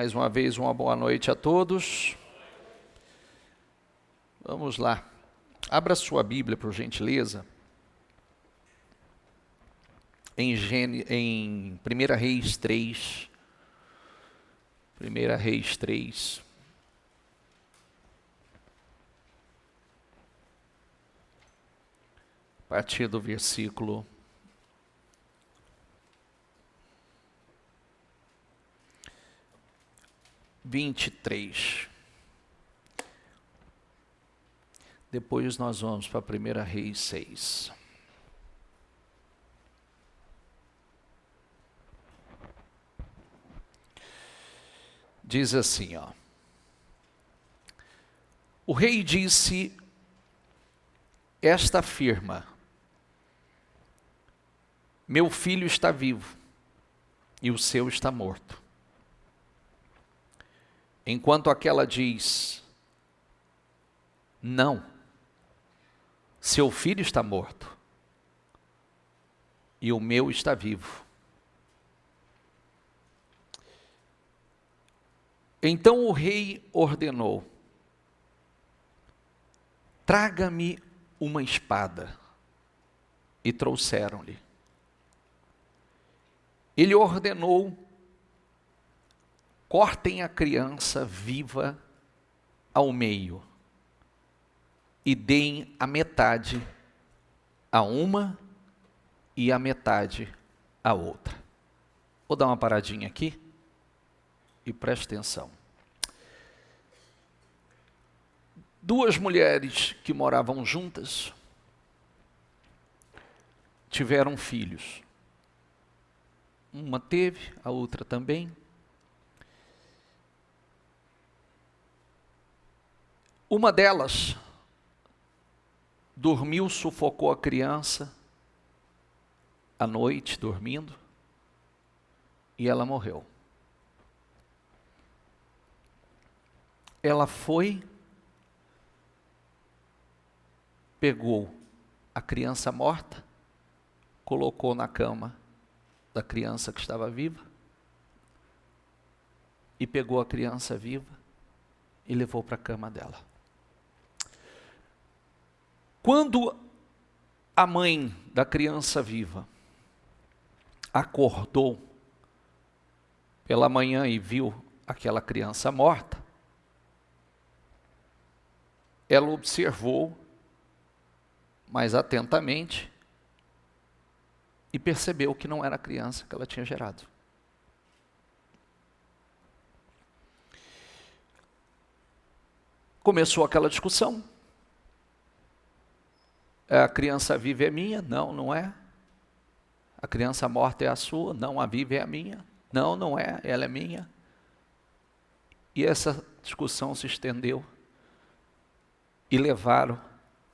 Mais uma vez, uma boa noite a todos. Vamos lá. Abra sua Bíblia, por gentileza, em 1 Reis 3. 1 Reis 3. A partir do versículo 23. Depois nós vamos para 1 Reis 6. Diz assim, ó. O rei disse: esta afirma: meu filho está vivo e o seu está morto. Enquanto aquela diz: não, seu filho está morto e o meu está vivo. Então o rei ordenou: traga-me uma espada. E trouxeram-lhe. Ele ordenou: cortem a criança viva ao meio e deem a metade a uma e a metade a outra. Vou dar uma paradinha aqui e preste atenção. Duas mulheres que moravam juntas tiveram filhos. Uma teve, a outra também. Uma delas dormiu, sufocou a criança à noite, dormindo, e ela morreu. Ela foi, pegou a criança morta, colocou na cama da criança que estava viva, e pegou a criança viva e levou para a cama dela. Quando a mãe da criança viva acordou pela manhã e viu aquela criança morta, ela observou mais atentamente e percebeu que não era a criança que ela tinha gerado. Começou aquela discussão. A criança viva é minha? Não, não é. A criança morta é a sua? Não, a viva é a minha. Não, não é, ela é minha. E essa discussão se estendeu e levaram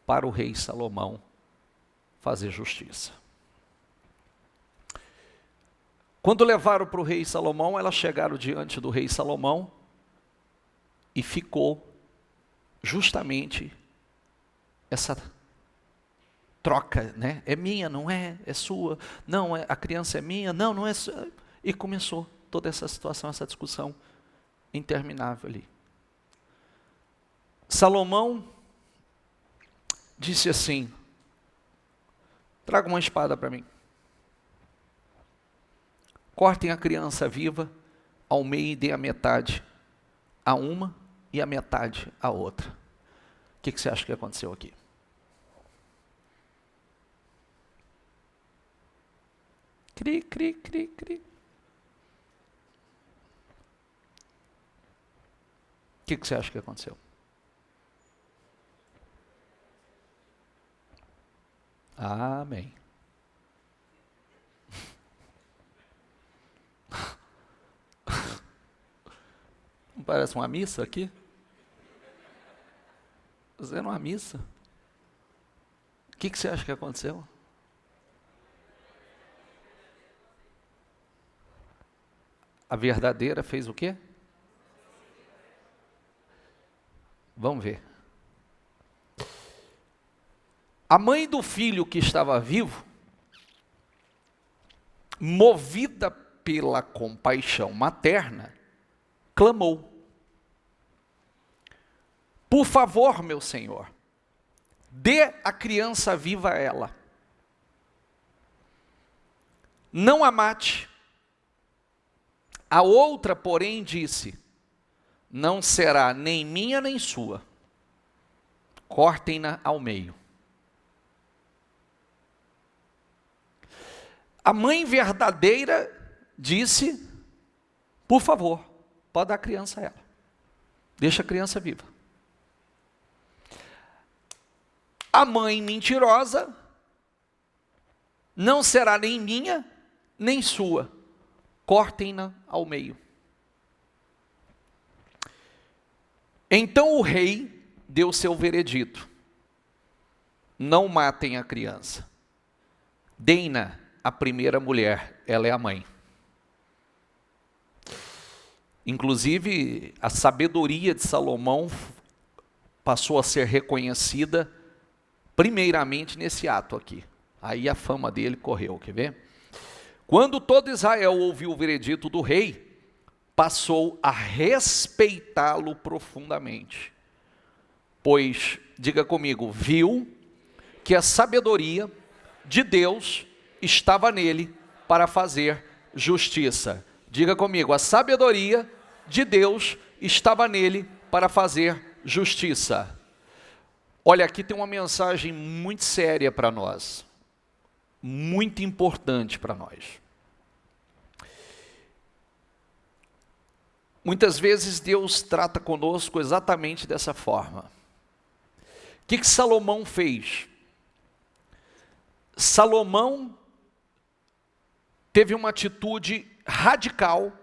para o rei Salomão fazer justiça. Quando levaram para o rei Salomão, elas chegaram diante do rei Salomão e ficou justamente essa troca, né? É minha, não é? É sua? Não, a criança é minha? Não, não é sua. E começou toda essa situação, essa discussão interminável ali. Salomão disse assim: traga uma espada para mim. Cortem a criança viva ao meio e dê a metade a uma e a metade a outra. O que você acha que aconteceu aqui? Cri, cri, cri, cri. O que você acha que aconteceu? Amém. Não parece uma missa aqui? Fazendo uma missa. O que você acha que aconteceu? A verdadeira fez o quê? Vamos ver. A mãe do filho que estava vivo, movida pela compaixão materna, clamou: por favor, meu senhor, dê a criança viva a ela. Não a mate. A outra, porém, disse: não será nem minha nem sua. Cortem-na ao meio. A mãe verdadeira disse: por favor, pode dar a criança a ela. Deixa a criança viva. A mãe mentirosa: não será nem minha, nem sua. Cortem-na ao meio. Então o rei deu seu veredito: não matem a criança. Deem-na a primeira mulher, ela é a mãe. Inclusive, a sabedoria de Salomão passou a ser reconhecida primeiramente nesse ato aqui. Aí a fama dele correu, quer ver? Quando todo Israel ouviu o veredito do rei, passou a respeitá-lo profundamente. Pois, diga comigo, viu que a sabedoria de Deus estava nele para fazer justiça. Diga comigo, a sabedoria de Deus estava nele para fazer justiça. Olha, aqui tem uma mensagem muito séria para nós, muito importante para nós. Muitas vezes Deus trata conosco exatamente dessa forma. O que Salomão fez? Salomão teve uma atitude radical,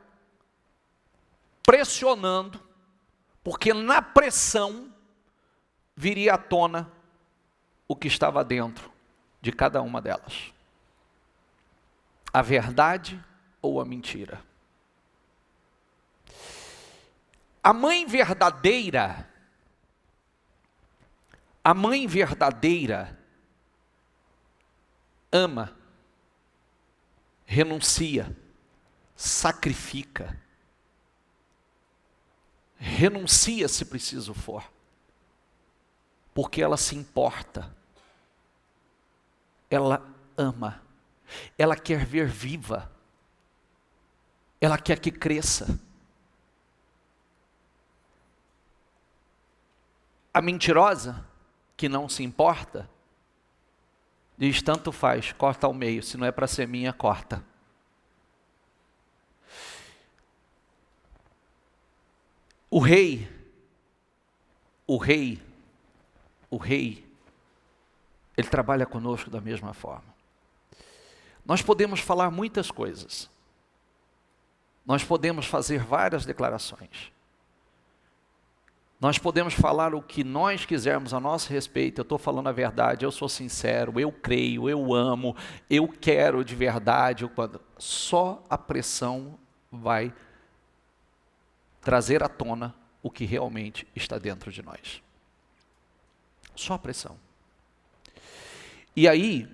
pressionando, porque na pressão viria à tona o que estava dentro de cada uma delas: a verdade ou a mentira. A mãe verdadeira ama, renuncia, sacrifica, renuncia se preciso for, porque ela se importa, ela ama, ela quer ver viva, ela quer que cresça. A mentirosa, que não se importa, diz: tanto faz, corta ao meio, se não é para ser minha, corta. O rei, ele trabalha conosco da mesma forma. Nós podemos falar muitas coisas, nós podemos fazer várias declarações, nós podemos falar o que nós quisermos a nosso respeito. Eu estou falando a verdade, eu sou sincero, eu creio, eu amo, eu quero de verdade. Só a pressão vai trazer à tona o que realmente está dentro de nós. Só a pressão. E aí,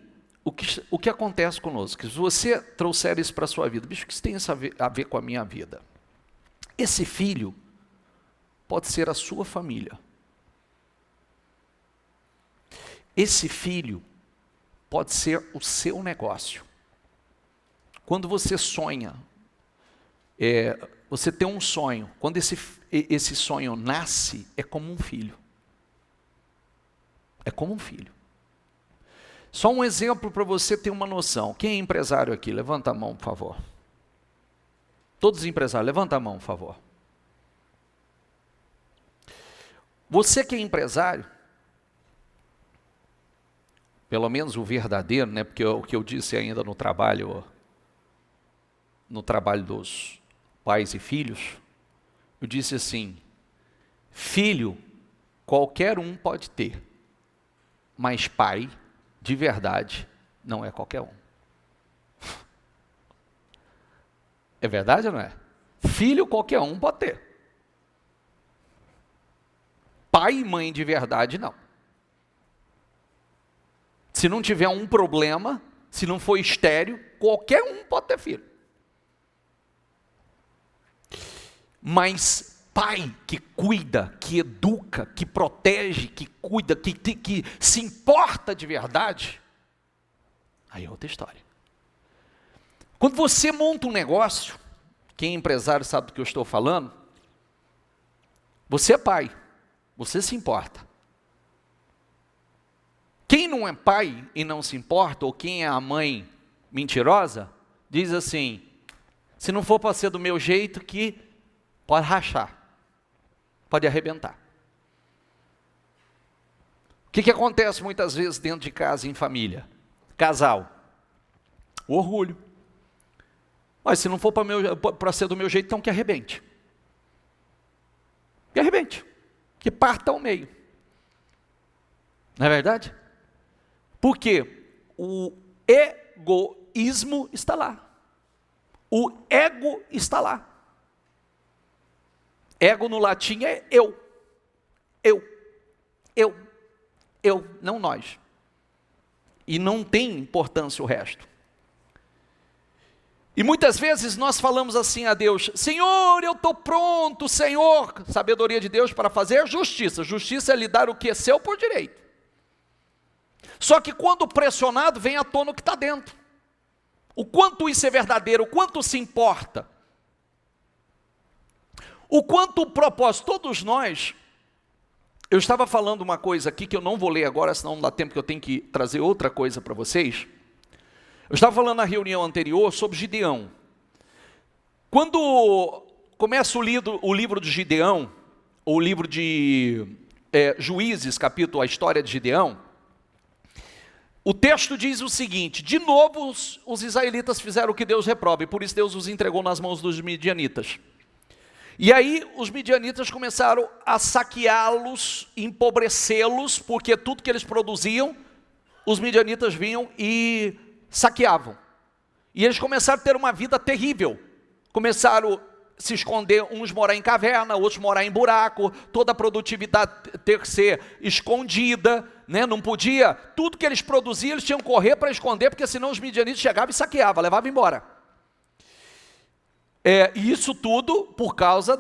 o que acontece conosco? Que se você trouxer isso para a sua vida, bicho, o que isso tem a ver com a minha vida? Esse filho pode ser a sua família. Esse filho pode ser o seu negócio. Quando você sonha, você tem um sonho. Quando esse sonho nasce, é como um filho. É como um filho. Só um exemplo para você ter uma noção. Quem é empresário aqui? Levanta a mão, por favor. Todos os empresários, levanta a mão, por favor. Você que é empresário, pelo menos o verdadeiro, né? Porque o que eu disse ainda no trabalho dos pais e filhos, eu disse assim: filho, qualquer um pode ter, mas pai, de verdade, não é qualquer um. É verdade ou não é? Filho, qualquer um pode ter. Pai e mãe de verdade, não. Se não tiver um problema, se não for estéril, qualquer um pode ter filho. Mas pai que cuida, que educa, que protege, que cuida, que se importa de verdade, aí é outra história. Quando você monta um negócio, quem é empresário sabe do que eu estou falando, você é pai, você se importa. Quem não é pai e não se importa, ou quem é a mãe mentirosa, diz assim, se não for para ser do meu jeito, que pode rachar, pode arrebentar. O que acontece muitas vezes dentro de casa, em família? Casal, o orgulho. Mas se não for para ser do meu jeito, então que arrebente. Que arrebente, que parta ao meio. Não é verdade? Porque o egoísmo está lá. O ego está lá. Ego no latim é eu, não nós. E não tem importância o resto. E muitas vezes nós falamos assim a Deus, Senhor, eu estou pronto, Senhor. Sabedoria de Deus para fazer justiça. Justiça é lhe dar o que é seu por direito. Só que quando pressionado, vem à tona o que está dentro. O quanto isso é verdadeiro, o quanto se importa. O quanto o propósito, todos nós, eu estava falando uma coisa aqui que eu não vou ler agora, senão não dá tempo que eu tenho que trazer outra coisa para vocês. Eu estava falando na reunião anterior sobre Gideão. Quando começa o livro de Gideão, ou o livro de Juízes, capítulo, a história de Gideão, o texto diz o seguinte, de novo os israelitas fizeram o que Deus reprova, e por isso Deus os entregou nas mãos dos midianitas. E aí os midianitas começaram a saqueá-los, empobrecê-los, porque tudo que eles produziam, os midianitas vinham e saqueavam. E eles começaram a ter uma vida terrível. Começaram a se esconder, uns morar em caverna, outros morar em buraco, toda a produtividade ter que ser escondida, né? Não podia, tudo que eles produziam, eles tinham que correr para esconder, porque senão os midianitas chegavam e saqueavam, levavam embora. E isso tudo por causa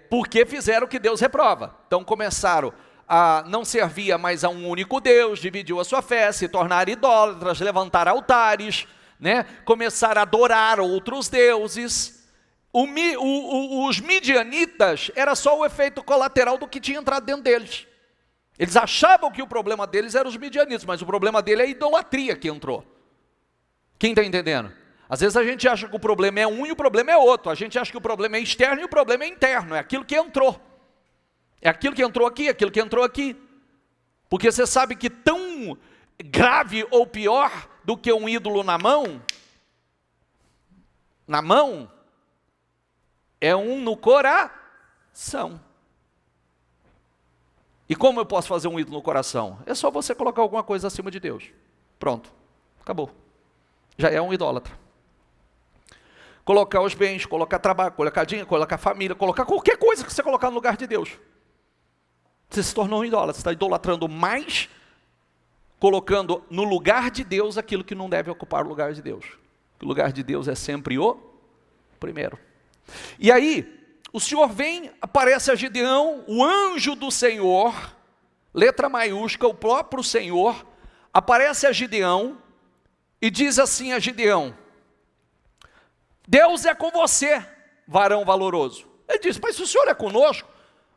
porque fizeram o que Deus reprova. Então começaram a não servir mais a um único Deus, dividiu a sua fé, se tornaram idólatras, levantar altares, né? Começaram a adorar outros deuses. Os midianitas era só o efeito colateral do que tinha entrado dentro deles. Eles achavam que o problema deles era os midianitas, mas o problema dele é a idolatria que entrou. Quem está entendendo? Às vezes a gente acha que o problema é um e o problema é outro. A gente acha que o problema é externo e o problema é interno. É aquilo que entrou. É aquilo que entrou aqui, aquilo que entrou aqui. Porque você sabe que tão grave ou pior do que um ídolo na mão, é um no coração. E como eu posso fazer um ídolo no coração? É só você colocar alguma coisa acima de Deus. Pronto, acabou. Já é um idólatra. Colocar os bens, colocar trabalho, colocar dinheiro, colocar família, colocar qualquer coisa que você colocar no lugar de Deus. Você se tornou um idólatra, você está idolatrando mais, colocando no lugar de Deus aquilo que não deve ocupar o lugar de Deus. O lugar de Deus é sempre o primeiro. E aí, o Senhor vem, aparece a Gideão, o anjo do Senhor, letra maiúscula, o próprio Senhor, aparece a Gideão e diz assim a Gideão, Deus é com você, varão valoroso. Ele diz, mas se o Senhor é conosco,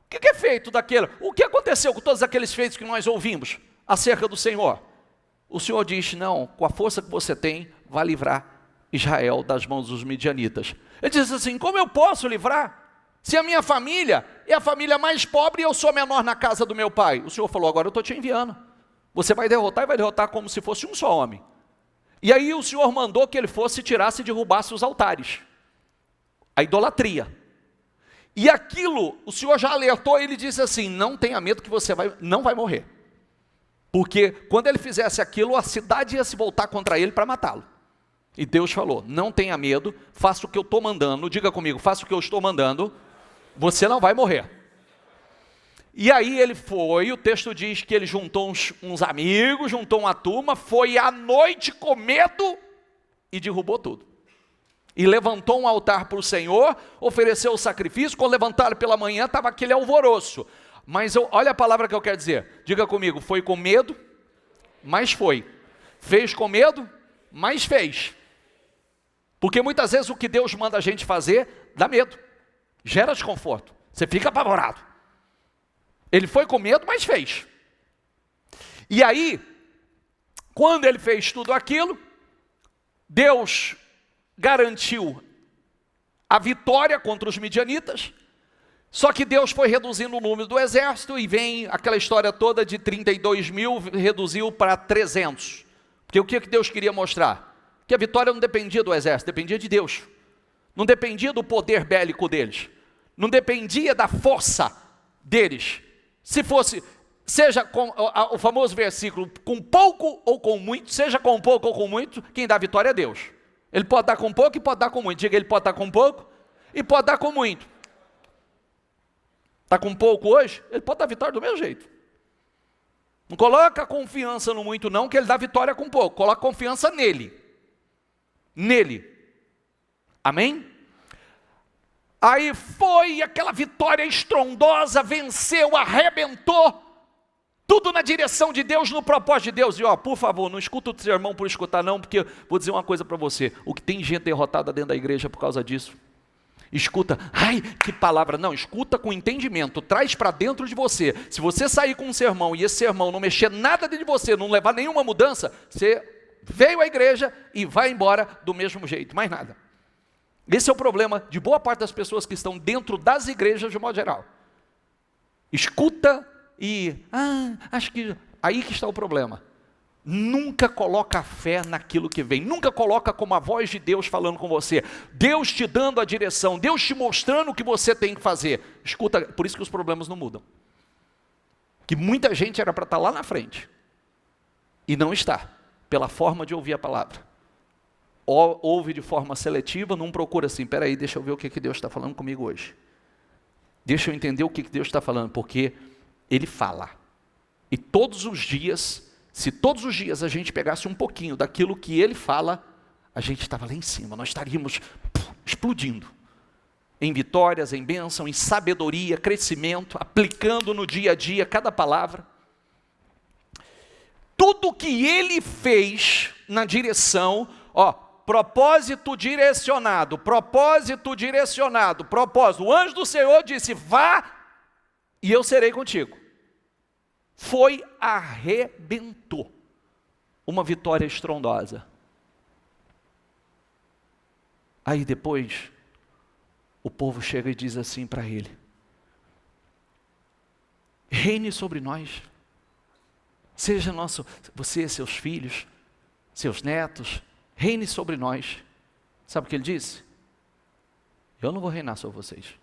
o que é feito daquele? O que aconteceu com todos aqueles feitos que nós ouvimos acerca do Senhor? O Senhor diz, não, com a força que você tem, vai livrar Israel das mãos dos midianitas. Ele diz assim, como eu posso livrar? Se a minha família é a família mais pobre e eu sou menor na casa do meu pai. O Senhor falou, agora eu estou te enviando. Você vai derrotar e vai derrotar como se fosse um só homem. E aí o Senhor mandou que ele fosse, tirasse e derrubasse os altares. A idolatria. E aquilo, o Senhor já alertou, ele disse assim, não tenha medo que você não vai morrer. Porque quando ele fizesse aquilo, a cidade ia se voltar contra ele para matá-lo. E Deus falou, não tenha medo, faça o que eu estou mandando, diga comigo, faça o que eu estou mandando, você não vai morrer. E aí ele foi, o texto diz que ele juntou uns amigos, juntou uma turma, foi à noite com medo e derrubou tudo. e levantou um altar para o Senhor, ofereceu o sacrifício. Quando levantaram pela manhã, estava aquele alvoroço. Mas olha a palavra que eu quero dizer. Diga comigo: foi com medo, mas foi. Fez com medo, mas fez. Porque muitas vezes o que Deus manda a gente fazer dá medo, gera desconforto, você fica apavorado. Ele foi com medo, mas fez. E aí, quando ele fez tudo aquilo, Deus garantiu a vitória contra os midianitas. Só que Deus foi reduzindo o número do exército, e vem aquela história toda de 32 mil, reduziu para 300. Porque o que Deus queria mostrar? Que a vitória não dependia do exército, dependia de Deus. Não dependia do poder bélico deles. Não dependia da força deles. Se fosse, seja com o famoso versículo, com pouco ou com muito, seja com pouco ou com muito, quem dá a vitória é Deus. Ele pode dar com pouco e pode dar com muito. Diga, ele pode dar com pouco e pode dar com muito. Está com pouco hoje? Ele pode dar vitória do mesmo jeito. Não coloca confiança no muito não, que ele dá vitória com pouco. Coloca confiança nele. Nele. Amém? Aí foi aquela vitória estrondosa, venceu, arrebentou, tudo na direção de Deus, no propósito de Deus. E por favor, não escuta o sermão por escutar não, porque vou dizer uma coisa para você: o que tem gente derrotada dentro da igreja por causa disso. Escuta, ai, que palavra, não, escuta com entendimento, traz para dentro de você. Se você sair com um sermão e esse sermão não mexer nada dentro de você, não levar nenhuma mudança, você veio à igreja e vai embora do mesmo jeito, mais nada. Esse é o problema de boa parte das pessoas que estão dentro das igrejas de modo geral. Escuta e, acho que aí que está o problema. Nunca coloca fé naquilo que vem, nunca coloca como a voz de Deus falando com você, Deus te dando a direção, Deus te mostrando o que você tem que fazer. Escuta, por isso que os problemas não mudam. Que muita gente era para estar lá na frente, e não está, pela forma de ouvir a palavra. Ouve de forma seletiva, não procura assim, peraí, deixa eu ver o que Deus está falando comigo hoje. Deixa eu entender o que Deus está falando, porque Ele fala. E todos os dias, se todos os dias a gente pegasse um pouquinho daquilo que Ele fala, a gente estava lá em cima, nós estaríamos explodindo. Em vitórias, em bênção, em sabedoria, crescimento, aplicando no dia a dia cada palavra. Tudo que Ele fez na direção, propósito direcionado, propósito. O anjo do Senhor disse, vá e eu serei contigo. Foi, arrebentou. Uma vitória estrondosa. Aí depois, o povo chega e diz assim para ele, reine sobre nós, seja você, seus filhos, seus netos, reine sobre nós. Sabe o que ele disse? Eu não vou reinar sobre vocês.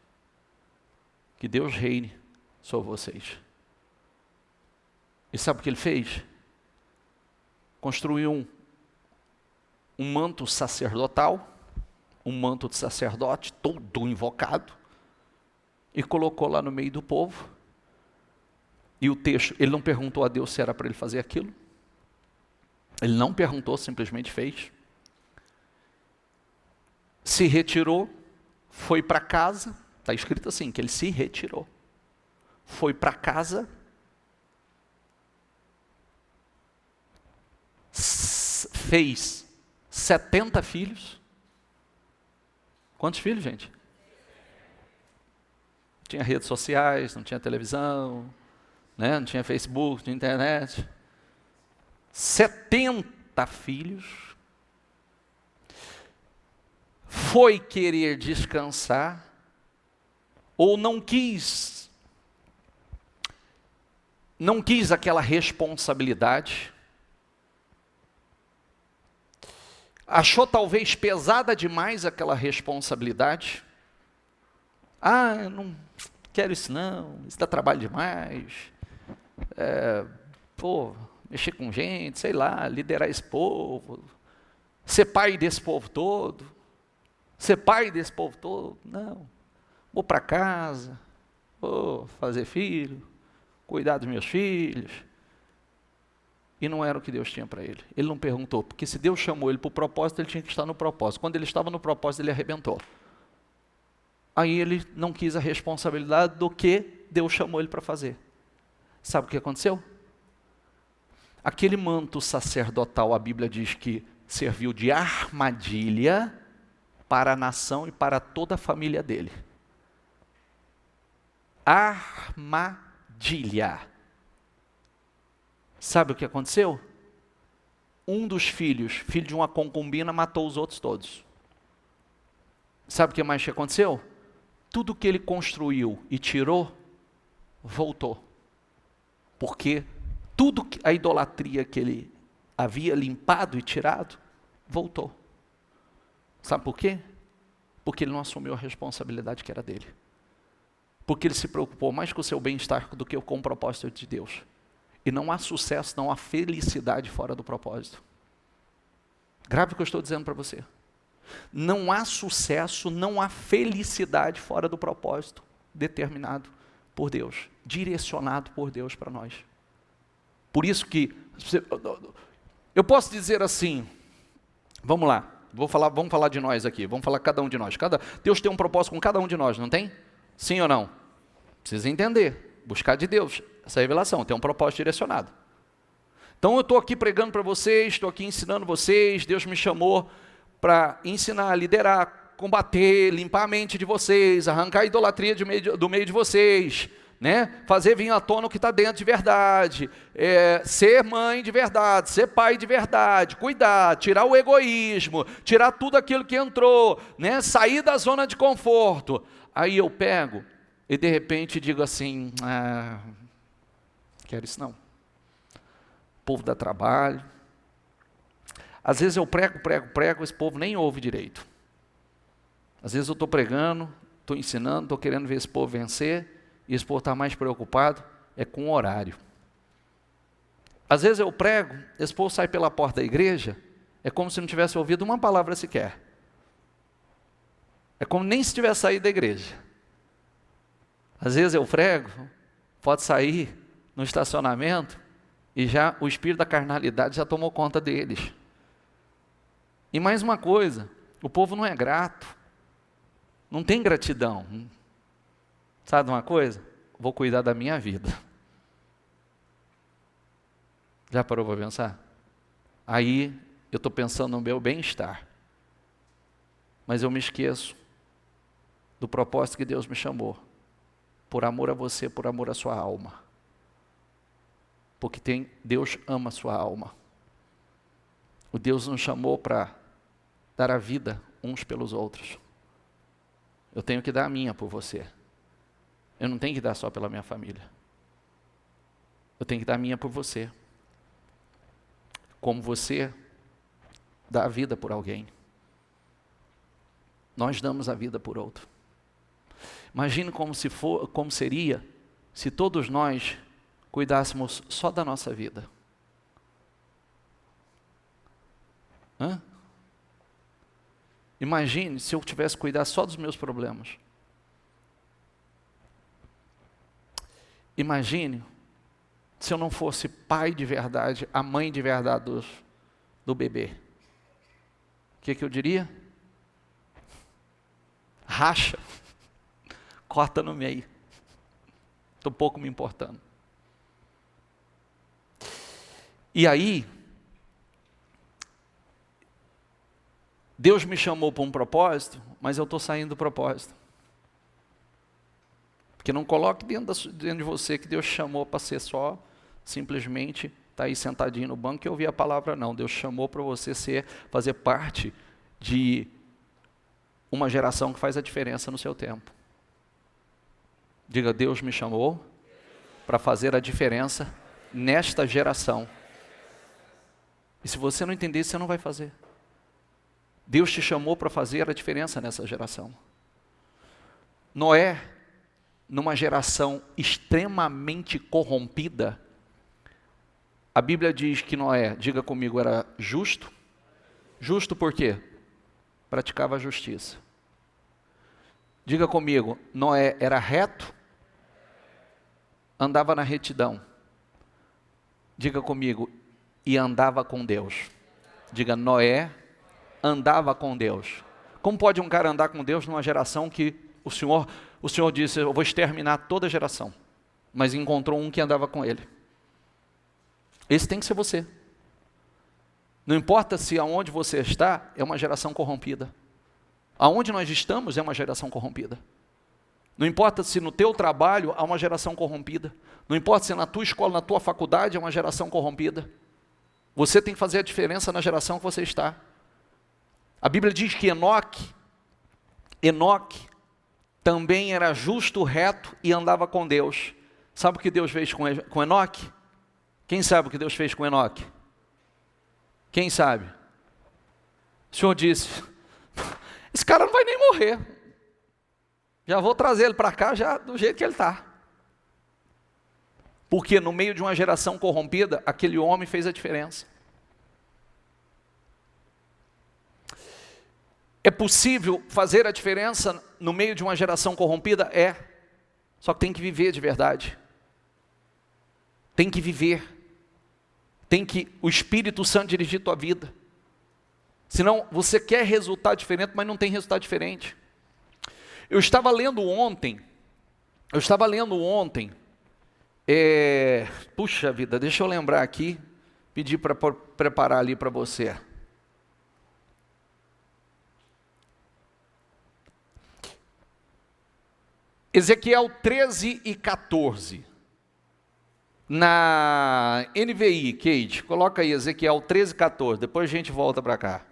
Que Deus reine sobre vocês. E sabe o que ele fez? Construiu um manto sacerdotal, um manto de sacerdote, todo invocado, e colocou lá no meio do povo. E o texto, ele não perguntou a Deus se era para ele fazer aquilo. Ele não perguntou, simplesmente fez. Se retirou, foi para casa, está escrito assim, que ele se retirou. Foi para casa, fez 70 filhos. Quantos filhos, gente? Não tinha redes sociais, não tinha televisão, né? Não tinha Facebook, não tinha internet. 70 filhos. Foi querer descansar, ou não quis aquela responsabilidade, achou talvez pesada demais aquela responsabilidade. Eu não quero isso não, isso dá trabalho demais, mexer com gente, sei lá, liderar esse povo, ser pai desse povo todo, não, vou para casa, vou fazer filho, cuidar dos meus filhos. e não era o que Deus tinha para ele. Ele não perguntou, porque se Deus chamou ele para o propósito, ele tinha que estar no propósito. Quando ele estava no propósito, ele arrebentou. Aí ele não quis a responsabilidade do que Deus chamou ele para fazer. Sabe o que aconteceu? Aquele manto sacerdotal, a Bíblia diz que serviu de armadilha para a nação e para toda a família dele. Armadilha. Sabe o que aconteceu? Um dos filhos, filho de uma concubina, matou os outros todos. Sabe o que mais aconteceu? Tudo que ele construiu e tirou, voltou. Porque tudo a idolatria que ele havia limpado e tirado, voltou. Sabe por quê? Porque ele não assumiu a responsabilidade que era dele. Porque ele se preocupou mais com o seu bem-estar do que com o propósito de Deus. E não há sucesso, não há felicidade fora do propósito. Grave o que eu estou dizendo para você. Não há sucesso, não há felicidade fora do propósito determinado por Deus, direcionado por Deus para nós. Por isso que, eu posso dizer assim, vamos lá, vamos falar de nós aqui, vamos falar cada um de nós. Deus tem um propósito com cada um de nós, não tem? Sim ou não? Precisa entender, buscar de Deus essa revelação, tem um propósito direcionado. Então eu estou aqui pregando para vocês, estou aqui ensinando vocês, Deus me chamou para ensinar, liderar, combater, limpar a mente de vocês, arrancar a idolatria do meio de vocês, né? Fazer vir à tona o que está dentro de verdade, ser mãe de verdade, ser pai de verdade, cuidar, tirar o egoísmo, tirar tudo aquilo que entrou, né? Sair da zona de conforto. Aí eu pego e de repente digo assim, quero isso não. O povo dá trabalho. Às vezes eu prego, esse povo nem ouve direito. Às vezes eu estou pregando, estou ensinando, estou querendo ver esse povo vencer, e esse povo está mais preocupado com o horário. Às vezes eu prego, esse povo sai pela porta da igreja, é como se não tivesse ouvido uma palavra sequer. É como nem se tivesse saído da igreja. Às vezes eu prego, pode sair no estacionamento, e já o espírito da carnalidade já tomou conta deles. E mais uma coisa, o povo não é grato, não tem gratidão. Sabe uma coisa? Vou cuidar da minha vida. Já parou para pensar? Aí eu estou pensando no meu bem-estar, mas eu me esqueço do propósito que Deus me chamou, por amor a você, por amor à sua alma. Porque Deus ama a sua alma. O Deus nos chamou para dar a vida uns pelos outros. Eu tenho que dar a minha por você. Eu não tenho que dar só pela minha família. Eu tenho que dar a minha por você. Como você dá a vida por alguém. Nós damos a vida por outro. Imagine como seria se todos nós cuidássemos só da nossa vida. Imagine se eu tivesse que cuidar só dos meus problemas. Imagine se eu não fosse pai de verdade, a mãe de verdade do bebê. O que eu diria? Racha, corta no meio. Estou pouco me importando. E aí, Deus me chamou para um propósito, mas eu estou saindo do propósito. Porque não coloque dentro de você que Deus chamou para ser só, simplesmente, estar aí sentadinho no banco e ouvir a palavra, não. Deus chamou para você fazer parte de uma geração que faz a diferença no seu tempo. Diga, Deus me chamou para fazer a diferença nesta geração. E se você não entender, você não vai fazer. Deus te chamou para fazer a diferença nessa geração. Noé, numa geração extremamente corrompida, a Bíblia diz que Noé, diga comigo, era justo. Justo por quê? Praticava a justiça. Diga comigo, Noé era reto, andava na retidão. Diga comigo, e andava com Deus. Diga, Noé andava com Deus. Como pode um cara andar com Deus numa geração que o Senhor disse, eu vou exterminar toda a geração, mas encontrou um que andava com ele? Esse tem que ser você. Não importa se aonde você está é uma geração corrompida. Aonde nós estamos é uma geração corrompida. Não importa se no teu trabalho há uma geração corrompida. Não importa se na tua escola, na tua faculdade é uma geração corrompida. Você tem que fazer a diferença na geração que você está. A Bíblia diz que Enoque também era justo, reto e andava com Deus. Sabe o que Deus fez com Enoque? Quem sabe o que Deus fez com Enoque? Quem sabe? O Senhor disse, esse cara não vai nem morrer. Já vou trazer ele para cá já do jeito que ele está. Porque no meio de uma geração corrompida, aquele homem fez a diferença. É possível fazer a diferença no meio de uma geração corrompida? É. Só que tem que viver de verdade. Tem que viver. Tem que o Espírito Santo dirigir tua vida. Senão você quer resultado diferente, mas não tem resultado diferente. Eu estava lendo ontem, puxa vida, deixa eu lembrar aqui, pedir para preparar ali para você. Ezequiel 13 e 14. Na NVI, Kate, coloca aí Ezequiel 13 e 14, depois a gente volta para cá.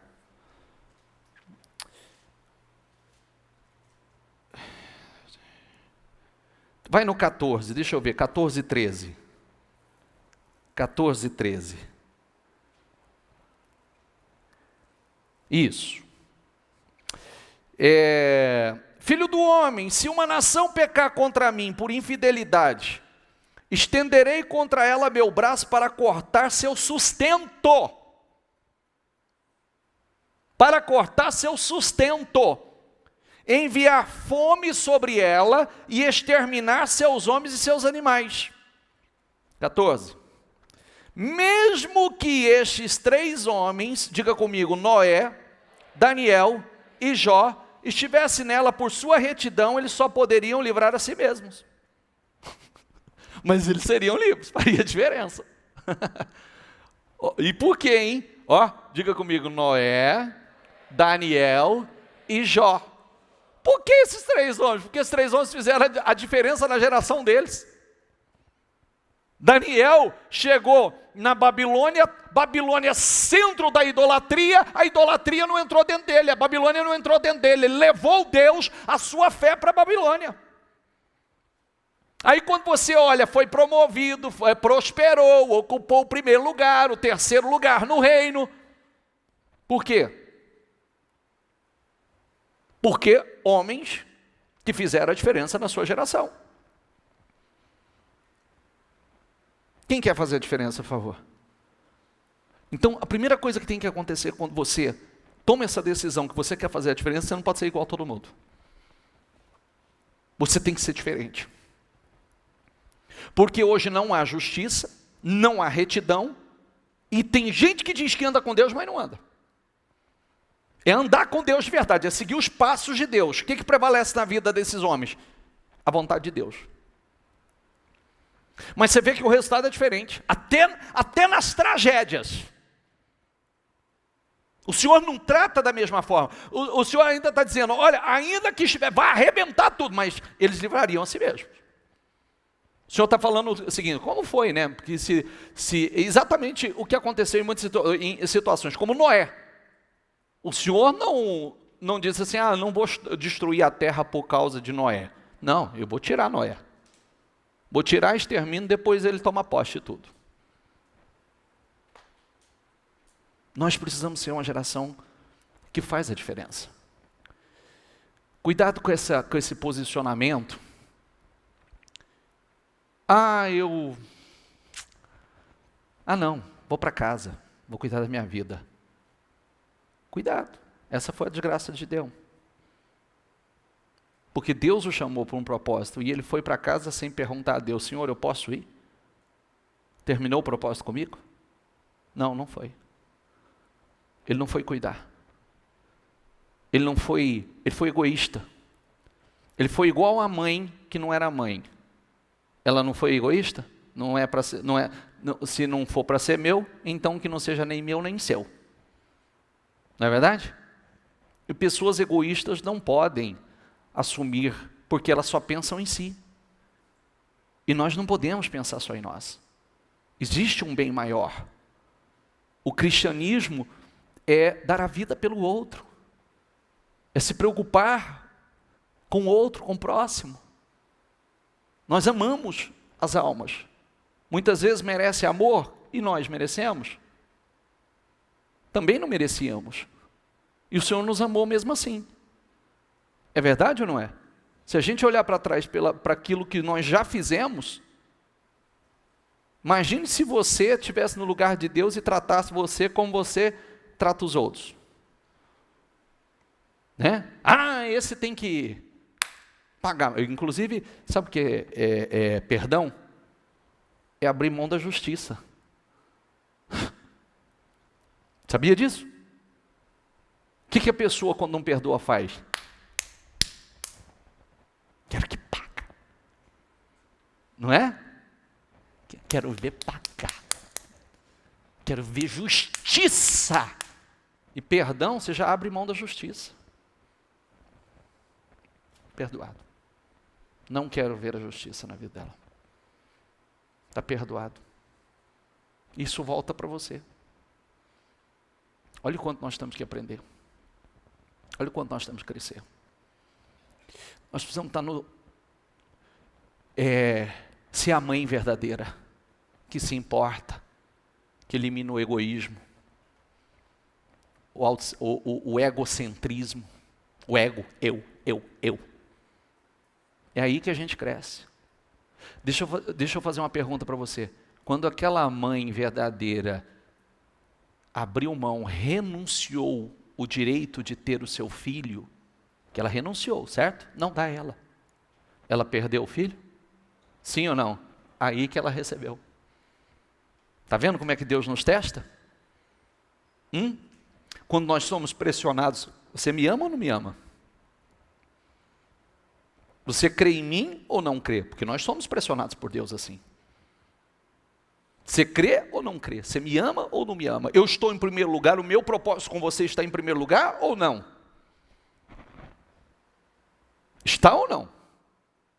Vai no 14, deixa eu ver, 14 e 13. 14 e 13. Isso. Filho do homem, se uma nação pecar contra mim por infidelidade, estenderei contra ela meu braço para cortar seu sustento. Para cortar seu sustento. Enviar fome sobre ela e exterminar seus homens e seus animais. 14. Mesmo que estes 3 homens, diga comigo, Noé, Daniel e Jó, estivessem nela por sua retidão, eles só poderiam livrar a si mesmos. Mas eles seriam livres, faria diferença. E por quê, hein? Diga comigo, Noé, Daniel e Jó. Por que esses 3 homens? Porque esses 3 homens fizeram a diferença na geração deles. Daniel chegou na Babilônia, centro da idolatria, a idolatria não entrou dentro dele, a Babilônia não entrou dentro dele, ele levou Deus, a sua fé para a Babilônia. Aí quando você olha, foi promovido, prosperou, ocupou o primeiro lugar, o terceiro lugar no reino. Por quê? Porque homens que fizeram a diferença na sua geração. Quem quer fazer a diferença, por favor? Então, a primeira coisa que tem que acontecer quando você toma essa decisão que você quer fazer a diferença, você não pode ser igual a todo mundo. Você tem que ser diferente. Porque hoje não há justiça, não há retidão, e tem gente que diz que anda com Deus, mas não anda. É andar com Deus de verdade, é seguir os passos de Deus. O que prevalece na vida desses homens? A vontade de Deus. Mas você vê que o resultado é diferente, até nas tragédias. O Senhor não trata da mesma forma. O Senhor ainda está dizendo, olha, ainda que estiver, vai arrebentar tudo, mas eles livrariam a si mesmos. O Senhor está falando o seguinte, como foi, né? Porque exatamente o que aconteceu em muitas situações, como Noé. O Senhor não disse assim, não vou destruir a terra por causa de Noé. Não, eu vou tirar Noé. Vou tirar, extermino, depois ele toma posse de tudo. Nós precisamos ser uma geração que faz a diferença. Cuidado com esse posicionamento. Não, vou para casa, vou cuidar da minha vida. Cuidado, essa foi a desgraça de Gideão. Porque Deus o chamou por um propósito, e ele foi para casa sem perguntar a Deus, Senhor, eu posso ir? Terminou o propósito comigo? Não, não foi. Ele não foi cuidar. Ele foi egoísta. Ele foi igual a mãe que não era mãe. Ela não foi egoísta? Não é para ser, se não for para ser meu, então que não seja nem meu nem seu. Não é verdade? E pessoas egoístas não podem assumir, porque elas só pensam em si. E nós não podemos pensar só em nós. Existe um bem maior. O cristianismo é dar a vida pelo outro. É se preocupar com o outro, com o próximo. Nós amamos as almas. Muitas vezes merece amor e nós merecemos. Também não merecíamos. E o Senhor nos amou mesmo assim. É verdade ou não é? Se a gente olhar para trás para aquilo que nós já fizemos, imagine se você estivesse no lugar de Deus e tratasse você como você trata os outros. Né? Ah, esse tem que pagar. Inclusive, sabe o que é perdão? É abrir mão da justiça. Sabia disso? O que a pessoa, quando não perdoa, faz? Quero que paga. Não é? Quero ver pagar. Quero ver justiça. E perdão, você já abre mão da justiça. Perdoado. Não quero ver a justiça na vida dela. Está perdoado. Isso volta para você. Olha o quanto nós temos que aprender. Olha o quanto nós temos que crescer. Nós precisamos estar ser a mãe verdadeira, que se importa, que elimina o egoísmo, o egocentrismo, o ego, eu. É aí que a gente cresce. Deixa eu fazer uma pergunta para você. Quando aquela mãe verdadeira abriu mão, renunciou o direito de ter o seu filho, que ela renunciou, certo? Não dá a ela. Ela perdeu o filho? Sim ou não? Aí que ela recebeu. Está vendo como é que Deus nos testa? Quando nós somos pressionados, você me ama ou não me ama? Você crê em mim ou não crê? Porque nós somos pressionados por Deus assim. Você crê ou não crê? Você me ama ou não me ama? Eu estou em primeiro lugar, o meu propósito com você está em primeiro lugar ou não? Está ou não?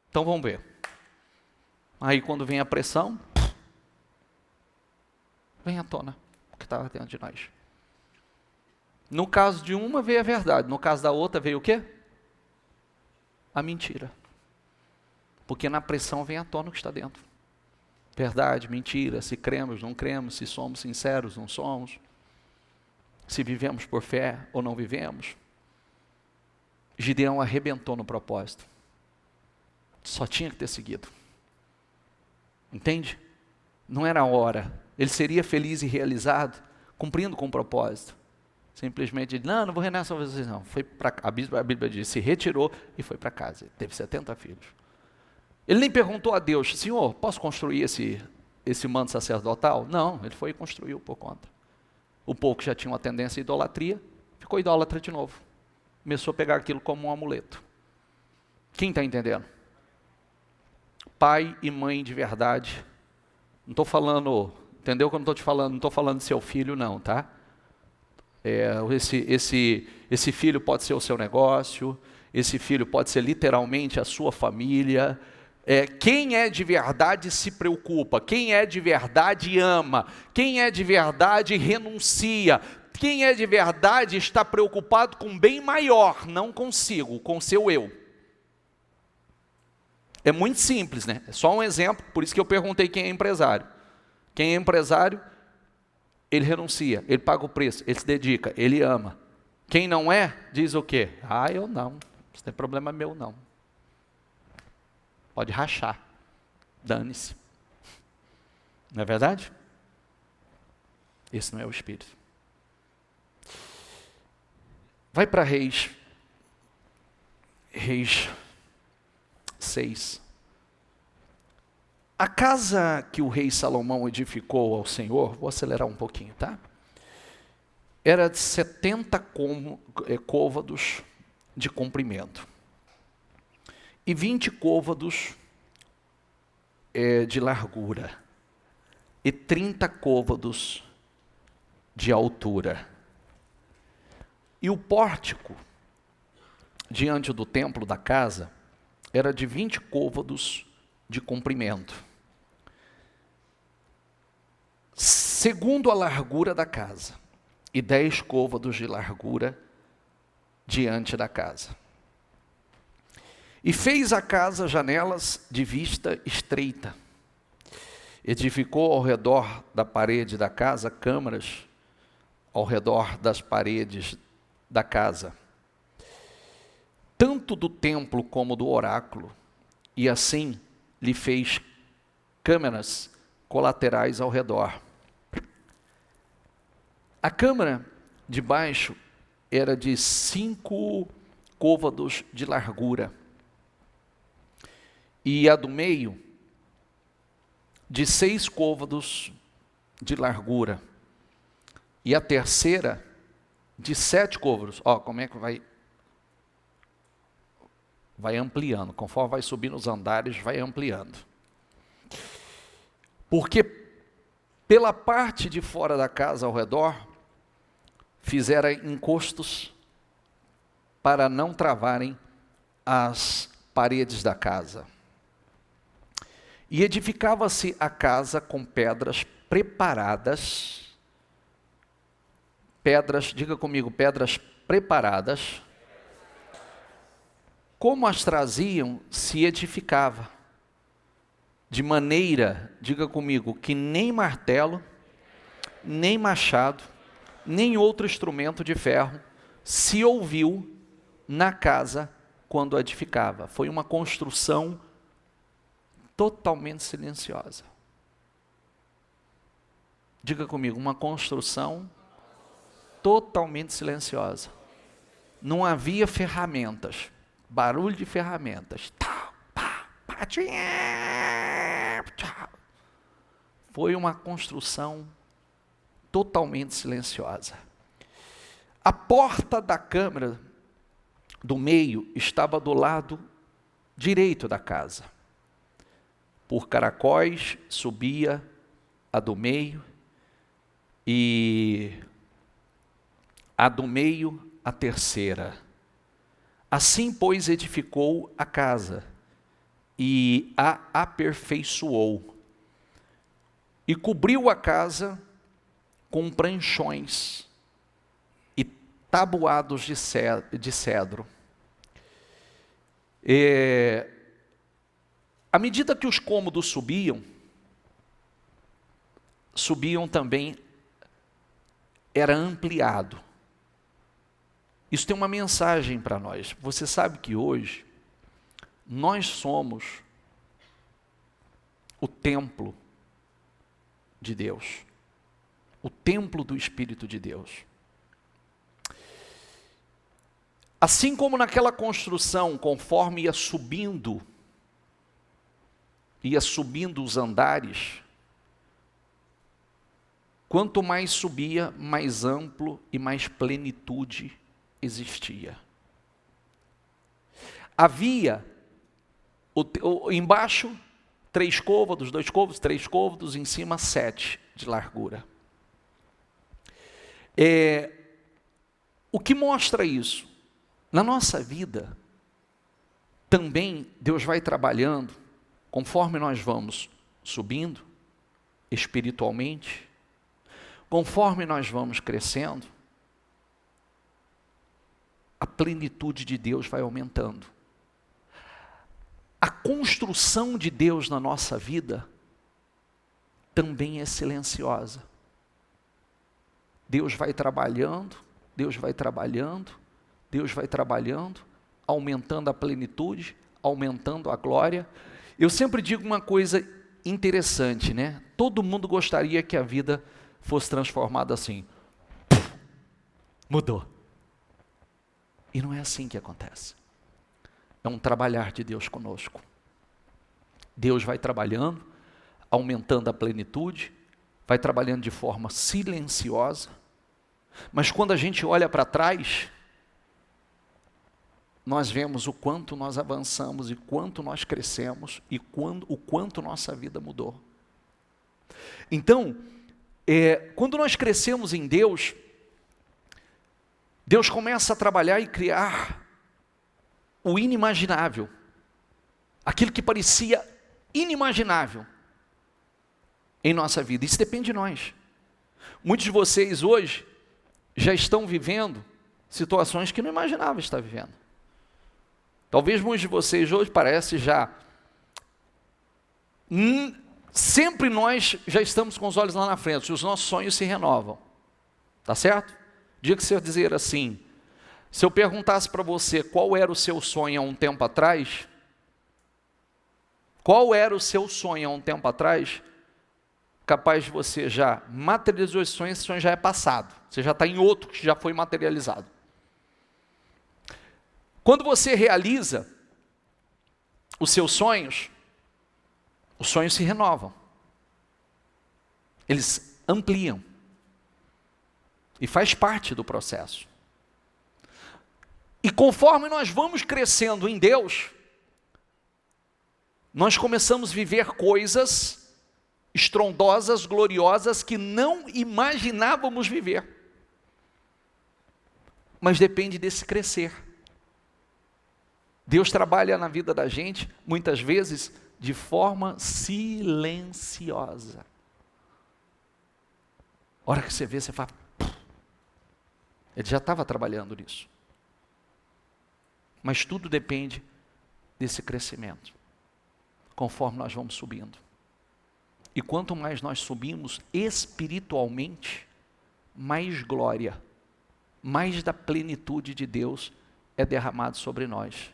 Então vamos ver. Aí quando vem a pressão, vem à tona o que estava dentro de nós. No caso de uma veio a verdade, no caso da outra veio o quê? A mentira. Porque na pressão vem à tona o que está dentro. Verdade, mentira, se cremos, não cremos, se somos sinceros, não somos, se vivemos por fé ou não vivemos. Gideão arrebentou no propósito. Só tinha que ter seguido. Entende? Não era a hora. Ele seria feliz e realizado, cumprindo com o propósito. Simplesmente, não vou reinar sobre vocês não. Foi para a Bíblia diz, se retirou e foi para casa. Teve 70 filhos. Ele nem perguntou a Deus, Senhor, posso construir esse manto sacerdotal? Não, ele foi e construiu por conta. O povo que já tinha uma tendência à idolatria, ficou idólatra de novo. Começou a pegar aquilo como um amuleto. Quem está entendendo? Pai e mãe de verdade. Não estou falando, entendeu o que eu não estou te falando? Não estou falando de seu filho não, tá? Esse filho pode ser o seu negócio, esse filho pode ser literalmente a sua família. Quem é de verdade se preocupa, quem é de verdade ama, quem é de verdade renuncia, quem é de verdade está preocupado com um bem maior, não consigo, com seu eu. É muito simples, né? É só um exemplo, por isso que eu perguntei quem é empresário. Quem é empresário, ele renuncia, ele paga o preço, ele se dedica, ele ama. Quem não é, diz o quê? Eu não, isso não é problema meu não. Pode rachar, dane-se. Não é verdade? Esse não é o Espírito. Vai para Reis 6. A casa que o rei Salomão edificou ao Senhor, vou acelerar um pouquinho, tá? Era de 70 côvados de comprimento e 20 côvados de largura e 30 côvados de altura. E o pórtico diante do templo da casa era de 20 côvados de comprimento, segundo a largura da casa, e 10 côvados de largura diante da casa. E fez a casa janelas de vista estreita. Edificou ao redor da parede da casa câmaras, ao redor das paredes da casa, tanto do templo como do oráculo, e assim lhe fez câmaras colaterais ao redor. A câmara de baixo era de 5 côvados de largura, e a do meio de 6 côvados de largura, e a terceira de 7 côvados. Ó, como é que vai ampliando, conforme vai subindo os andares, vai ampliando. Porque pela parte de fora da casa ao redor, fizeram encostos para não travarem as paredes da casa. E edificava-se a casa com pedras preparadas, diga comigo, pedras preparadas. Como as traziam, se edificava, de maneira, diga comigo, que nem martelo, nem machado, nem outro instrumento de ferro se ouviu na casa quando edificava. Foi uma construção totalmente silenciosa. Diga comigo, uma construção totalmente silenciosa. Não havia ferramentas, barulho de ferramentas. Foi uma construção totalmente silenciosa. A porta da câmara do meio estava do lado direito da casa. Por caracóis subia a do meio, e a do meio a terceira. Assim, pois, edificou a casa e a aperfeiçoou, e cobriu a casa com pranchões e tabuados de cedro. À medida que os cômodos subiam também, era ampliado. Isso tem uma mensagem para nós. Você sabe que hoje, nós somos o templo de Deus, o templo do Espírito de Deus. Assim como naquela construção, conforme ia subindo os andares, quanto mais subia, mais amplo e mais plenitude existia. Havia embaixo 3 côvados, 2 côvados, 3 côvados, em cima 7 de largura. O que mostra isso? Na nossa vida, também Deus vai trabalhando, conforme nós vamos subindo espiritualmente, conforme nós vamos crescendo, a plenitude de Deus vai aumentando. A construção de Deus na nossa vida também é silenciosa. Deus vai trabalhando, Deus vai trabalhando, Deus vai trabalhando, aumentando a plenitude, aumentando a glória. Eu sempre digo uma coisa interessante, né? Todo mundo gostaria que a vida fosse transformada assim. Mudou. E não é assim que acontece. É um trabalhar de Deus conosco. Deus vai trabalhando, aumentando a plenitude, vai trabalhando de forma silenciosa, mas quando a gente olha para trás, nós vemos o quanto nós avançamos e quanto nós crescemos e o quanto nossa vida mudou. Então, quando nós crescemos em Deus, Deus começa a trabalhar e criar o inimaginável, aquilo que parecia inimaginável em nossa vida. Isso depende de nós. Muitos de vocês hoje já estão vivendo situações que não imaginavam estar vivendo. Talvez muitos de vocês hoje parecem já... Sempre nós já estamos com os olhos lá na frente, os nossos sonhos se renovam. Tá certo? Dia que você dizer assim, se eu perguntasse para você qual era o seu sonho há um tempo atrás, capaz de você já materializou esse sonho já é passado. Você já está em outro que já foi materializado. Quando você realiza os seus sonhos se renovam. Eles ampliam. E faz parte do processo. E conforme nós vamos crescendo em Deus, nós começamos a viver coisas estrondosas, gloriosas, que não imaginávamos viver. Mas depende desse crescer. Deus trabalha na vida da gente, muitas vezes, de forma silenciosa. A hora que você vê, você fala, ele já estava trabalhando nisso. Mas tudo depende desse crescimento, conforme nós vamos subindo. E quanto mais nós subimos espiritualmente, mais glória, mais da plenitude de Deus é derramado sobre nós.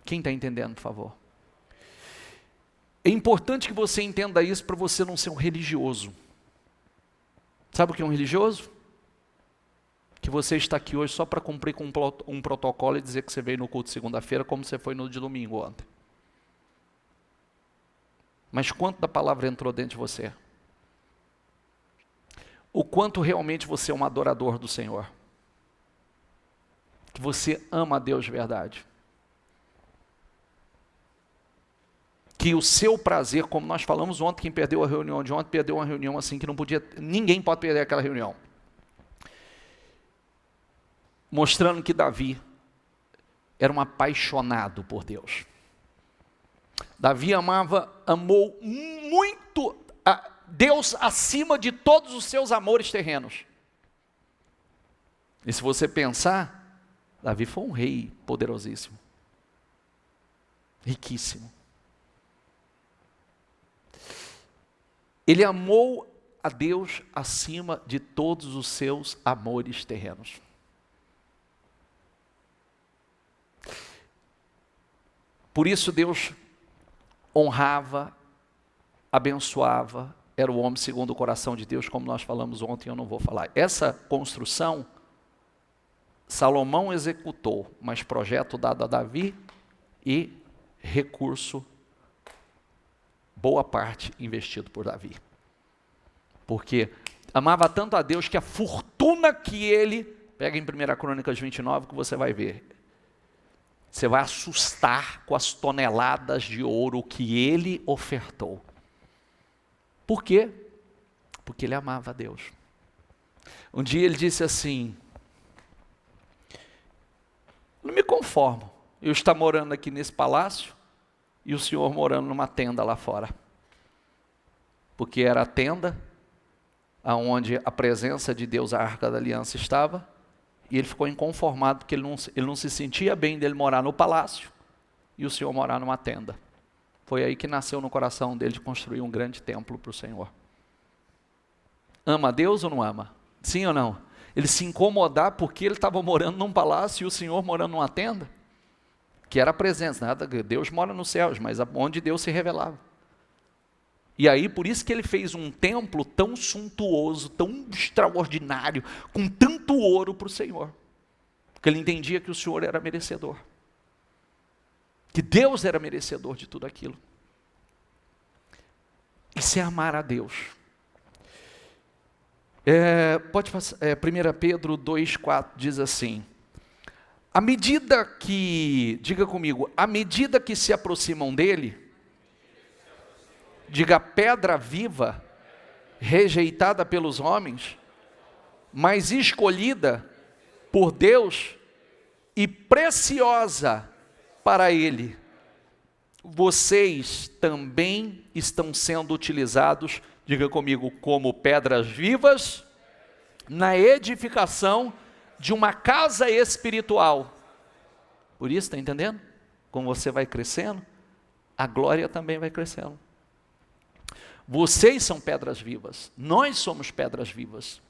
Quem está entendendo, por favor? É importante que você entenda isso para você não ser um religioso. Sabe o que é um religioso? Que você está aqui hoje só para cumprir com um protocolo e dizer que você veio no culto de segunda-feira como você foi no de domingo ontem. Mas quanto da palavra entrou dentro de você? O quanto realmente você é um adorador do Senhor? Que você ama a Deus de verdade? Que o seu prazer, como nós falamos ontem, quem perdeu a reunião de ontem, perdeu uma reunião assim que não podia, ninguém pode perder aquela reunião. Mostrando que Davi era um apaixonado por Deus. Davi amou muito a Deus acima de todos os seus amores terrenos. E se você pensar, Davi foi um rei poderosíssimo, riquíssimo. Ele amou a Deus acima de todos os seus amores terrenos. Por isso Deus honrava, abençoava, era o homem segundo o coração de Deus, como nós falamos ontem, eu não vou falar. Essa construção, Salomão executou, mas projeto dado a Davi e recurso, boa parte investido por Davi. Porque amava tanto a Deus que a fortuna que ele, pega em 1 Crônicas 29 que você vai ver, você vai assustar com as toneladas de ouro que ele ofertou. Por quê? Porque ele amava a Deus. Um dia ele disse assim, não me conformo, eu estar morando aqui nesse palácio e o Senhor morando numa tenda lá fora. Porque era a tenda onde a presença de Deus, a Arca da Aliança, estava. E ele ficou inconformado porque ele não se sentia bem dele morar no palácio e o Senhor morar numa tenda. Foi aí que nasceu no coração dele de construir um grande templo para o Senhor. Ama a Deus ou não ama? Sim ou não? Ele se incomodar porque ele estava morando num palácio e o Senhor morando numa tenda? Que era a presença, nada, Deus mora nos céus, mas onde Deus se revelava. E aí, por isso que ele fez um templo tão suntuoso, tão extraordinário, com tanto ouro para o Senhor. Porque ele entendia que o Senhor era merecedor. Que Deus era merecedor de tudo aquilo. Isso é amar a Deus. Pode passar, 1 Pedro 2,4 diz assim: à medida que, diga comigo, à medida que se aproximam dele, diga, pedra viva, rejeitada pelos homens, mas escolhida por Deus e preciosa para Ele, vocês também estão sendo utilizados, diga comigo, como pedras vivas, na edificação de uma casa espiritual. Por isso, está entendendo? Como você vai crescendo, a glória também vai crescendo. Vocês são pedras vivas, nós somos pedras vivas.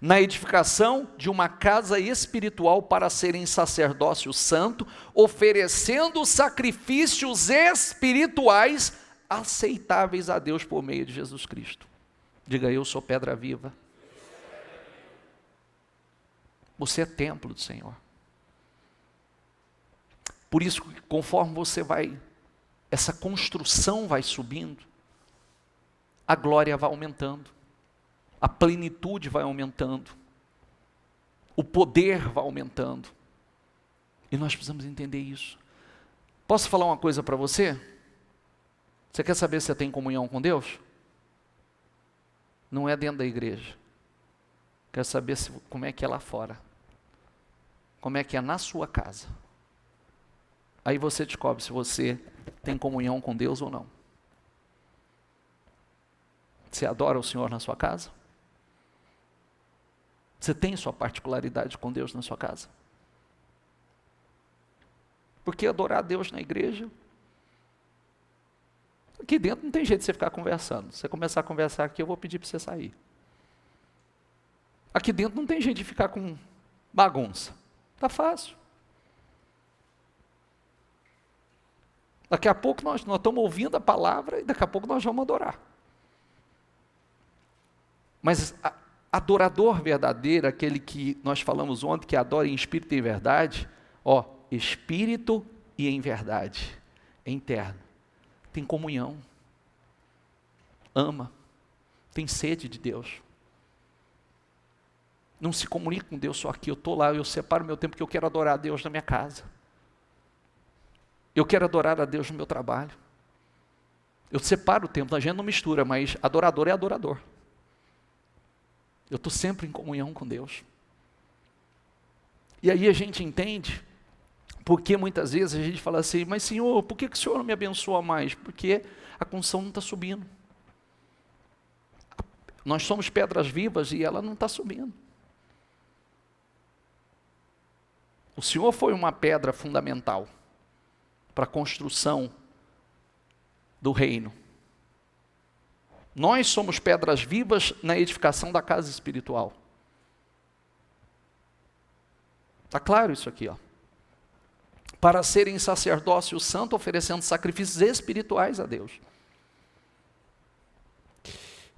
Na edificação de uma casa espiritual para serem sacerdócio santo, oferecendo sacrifícios espirituais aceitáveis a Deus por meio de Jesus Cristo. Diga, eu sou pedra viva. Você é templo do Senhor. Por isso, conforme você vai, essa construção vai subindo, a glória vai aumentando, a plenitude vai aumentando, o poder vai aumentando. E nós precisamos entender isso. Posso falar uma coisa para você? Você quer saber se você tem comunhão com Deus? Não é dentro da igreja. Quer saber como é que é lá fora. Como é que é na sua casa. Aí você descobre se você tem comunhão com Deus ou não. Você adora o Senhor na sua casa? Você tem sua particularidade com Deus na sua casa? Porque adorar a Deus na igreja, aqui dentro não tem jeito de você ficar conversando. Se você começar a conversar aqui, eu vou pedir para você sair. Aqui dentro não tem jeito de ficar com bagunça. Está fácil. Daqui a pouco nós estamos ouvindo a palavra e daqui a pouco nós vamos adorar. Mas adorador verdadeiro, aquele que nós falamos ontem, que adora em espírito e em verdade, espírito e em verdade, é interno, tem comunhão, ama, tem sede de Deus. Não se comunica com Deus só aqui, eu estou lá, eu separo meu tempo porque eu quero adorar a Deus na minha casa. Eu quero adorar a Deus no meu trabalho. Eu separo o tempo, a gente não mistura, mas adorador é adorador. Eu estou sempre em comunhão com Deus. E aí a gente entende, porque muitas vezes a gente fala assim, mas Senhor, por que o Senhor não me abençoa mais? Porque a unção não está subindo. Nós somos pedras vivas e ela não está subindo. O Senhor foi uma pedra fundamental para a construção do reino. Nós somos pedras vivas na edificação da casa espiritual. Está claro isso aqui, Para serem sacerdócio santo, oferecendo sacrifícios espirituais a Deus.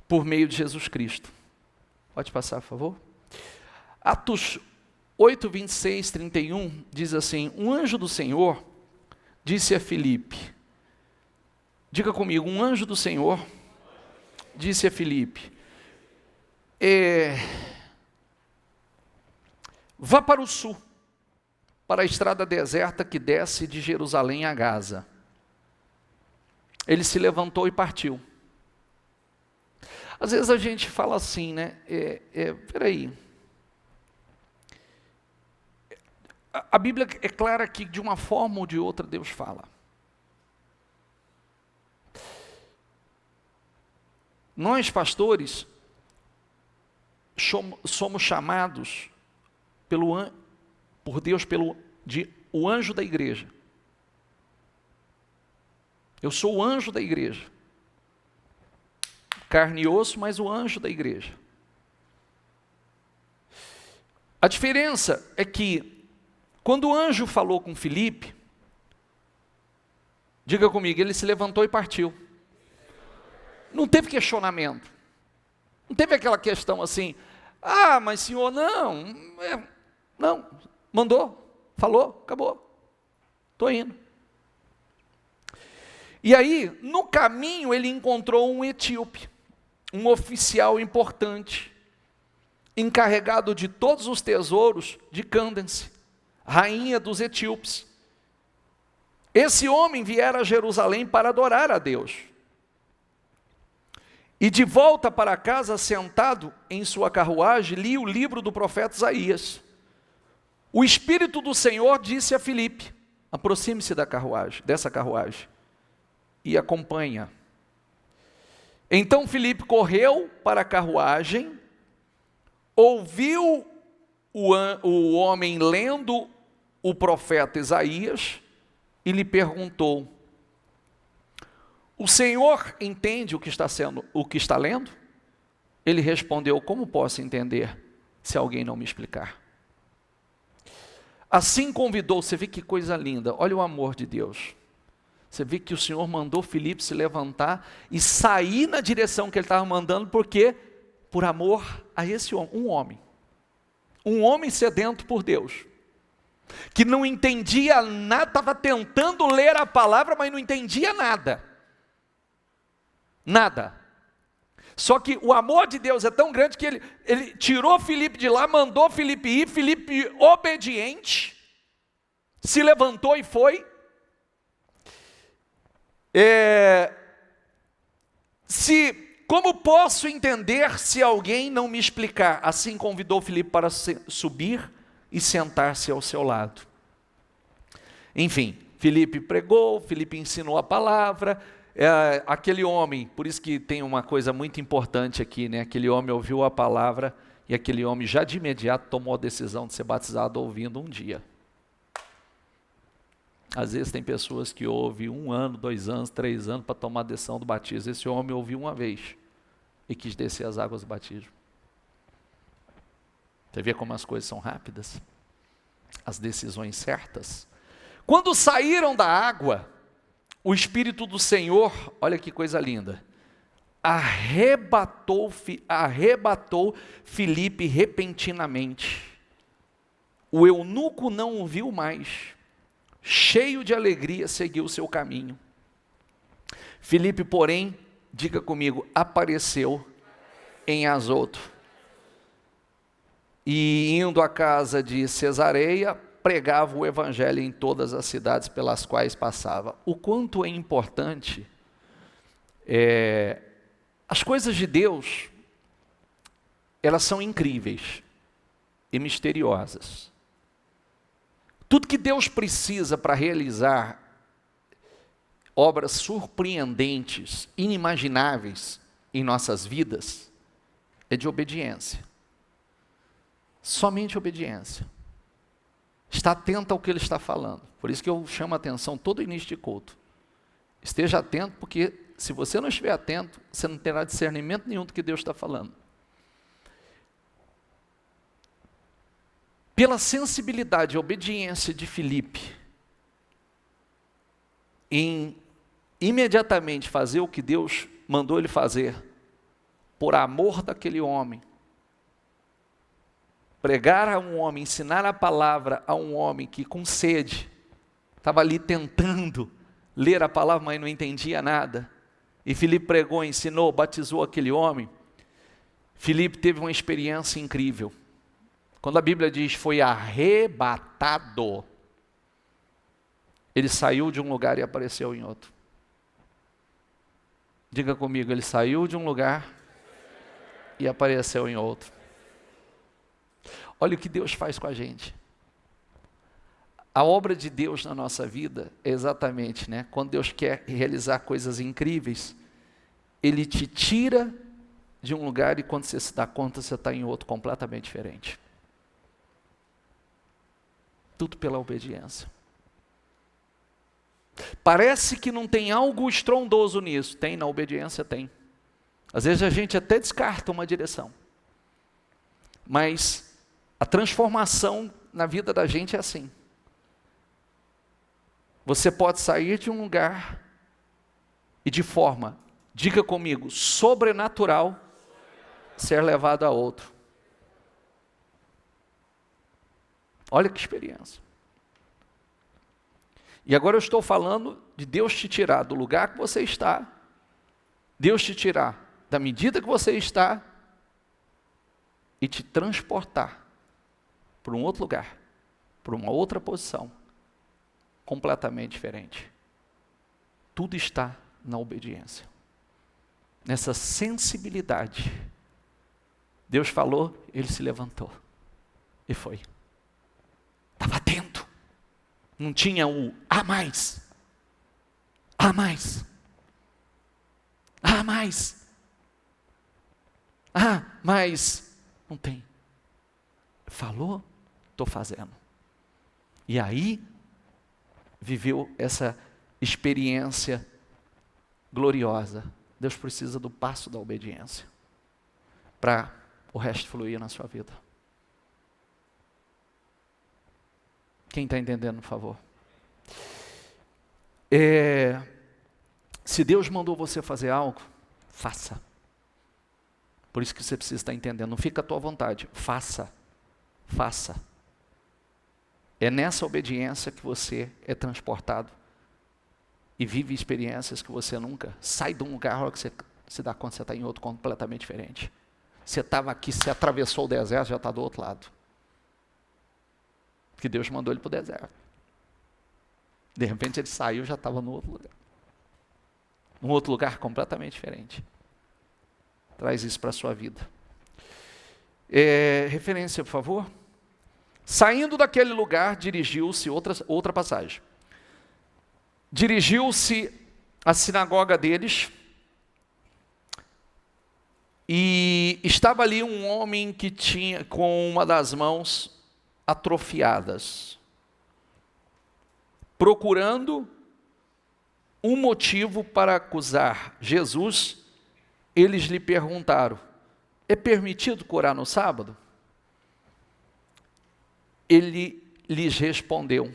Por meio de Jesus Cristo. Pode passar, por favor? Atos 8, 26, 31, diz assim, um anjo do Senhor disse a Filipe, diga comigo, um anjo do Senhor disse a Filipe, vá para o sul, para a estrada deserta que desce de Jerusalém a Gaza. Ele se levantou e partiu. Às vezes a gente fala assim, né? Peraí. A Bíblia é clara que de uma forma ou de outra Deus fala. Nós, pastores, somos chamados por Deus de o anjo da igreja. Eu sou o anjo da igreja. Carne e osso, mas o anjo da igreja. A diferença é que, quando o anjo falou com Filipe, diga comigo, ele se levantou e partiu. Não teve questionamento. Não teve aquela questão assim, mas Senhor, não. Não, mandou, falou, acabou. Estou indo. E aí, no caminho, ele encontrou um etíope, um oficial importante, encarregado de todos os tesouros de Cândace, rainha dos etíopes. Esse homem viera a Jerusalém para adorar a Deus. E de volta para casa, sentado em sua carruagem, lia o livro do profeta Isaías. O Espírito do Senhor disse a Filipe: aproxime-se dessa carruagem, e acompanha. Então Filipe correu para a carruagem, ouviu o homem lendo o profeta Isaías, e lhe perguntou: o Senhor entende o que está lendo? Ele respondeu: como posso entender se alguém não me explicar? Assim convidou, você vê que coisa linda, olha o amor de Deus. Você vê que o Senhor mandou Filipe se levantar e sair na direção que ele estava mandando, porque por amor a esse homem, um homem sedento por Deus, que não entendia nada, estava tentando ler a palavra, mas não entendia nada. Nada. Só que o amor de Deus é tão grande que ele tirou Filipe de lá, mandou Filipe ir, Filipe obediente, se levantou e foi. Como posso entender se alguém não me explicar? Assim convidou Filipe para subir e sentar-se ao seu lado. Enfim, Filipe pregou, Filipe ensinou a palavra. Aquele homem, por isso que tem uma coisa muito importante aqui, né? Aquele homem ouviu a palavra e aquele homem já de imediato tomou a decisão de ser batizado ouvindo um dia. Às vezes tem pessoas que ouvem 1 ano, 2 anos, 3 anos para tomar a decisão do batismo. Esse homem ouviu uma vez e quis descer as águas do batismo. Você vê como as coisas são rápidas? As decisões certas. Quando saíram da água, o Espírito do Senhor, olha que coisa linda, arrebatou Filipe repentinamente. O eunuco não o viu mais. Cheio de alegria, seguiu o seu caminho. Filipe, porém, diga comigo, apareceu em Azoto. E indo à casa de Cesareia, pregava o evangelho em todas as cidades pelas quais passava. O quanto é importante, as coisas de Deus, elas são incríveis e misteriosas. Tudo que Deus precisa para realizar obras surpreendentes, inimagináveis em nossas vidas, é de obediência. Somente obediência. Está atento ao que Ele está falando. Por isso que eu chamo a atenção todo início de culto. Esteja atento, porque se você não estiver atento, você não terá discernimento nenhum do que Deus está falando. Pela sensibilidade e obediência de Filipe, em imediatamente fazer o que Deus mandou ele fazer, por amor daquele homem, pregar a um homem, ensinar a palavra a um homem que com sede, estava ali tentando ler a palavra, mas não entendia nada, e Filipe pregou, ensinou, batizou aquele homem. Filipe teve uma experiência incrível. Quando a Bíblia diz foi arrebatado, ele saiu de um lugar e apareceu em outro. Diga comigo, ele saiu de um lugar e apareceu em outro. Olha o que Deus faz com a gente. A obra de Deus na nossa vida é exatamente, né? Quando Deus quer realizar coisas incríveis, Ele te tira de um lugar e quando você se dá conta, você está em outro completamente diferente. Tudo pela obediência. Parece que não tem algo estrondoso nisso. Tem, na obediência tem. Às vezes a gente até descarta uma direção. Mas a transformação na vida da gente é assim. Você pode sair de um lugar e de forma, diga comigo, sobrenatural, ser levado a outro. Olha que experiência. E agora eu estou falando de Deus te tirar do lugar que você está, Deus te tirar da medida que você está e te transportar para um outro lugar, para uma outra posição, completamente diferente. Tudo está na obediência, nessa sensibilidade. Deus falou, ele se levantou e foi. Estava atento. Não tinha o a mais. A mais. A mais. Ah, mas não tem. Falou, estou fazendo. E aí, viveu essa experiência gloriosa. Deus precisa do passo da obediência para o resto fluir na sua vida. Quem está entendendo, por favor? Se Deus mandou você fazer algo, faça. Por isso que você precisa estar entendendo. Não fica à tua vontade. Faça. Faça. É nessa obediência que você é transportado e vive experiências que você nunca sai de um lugar, a hora que você se dá conta que você está em outro completamente diferente. Você estava aqui, você atravessou o deserto, já está do outro lado. Porque Deus mandou ele para o deserto. De repente ele saiu, já estava no outro lugar. Um outro lugar completamente diferente. Traz isso para a sua vida. Referência, por favor. Saindo daquele lugar, dirigiu-se, outra passagem. Dirigiu-se à sinagoga deles, e estava ali um homem que tinha com uma das mãos atrofiadas, procurando um motivo para acusar Jesus. Eles lhe perguntaram: é permitido curar no sábado? Ele lhes respondeu: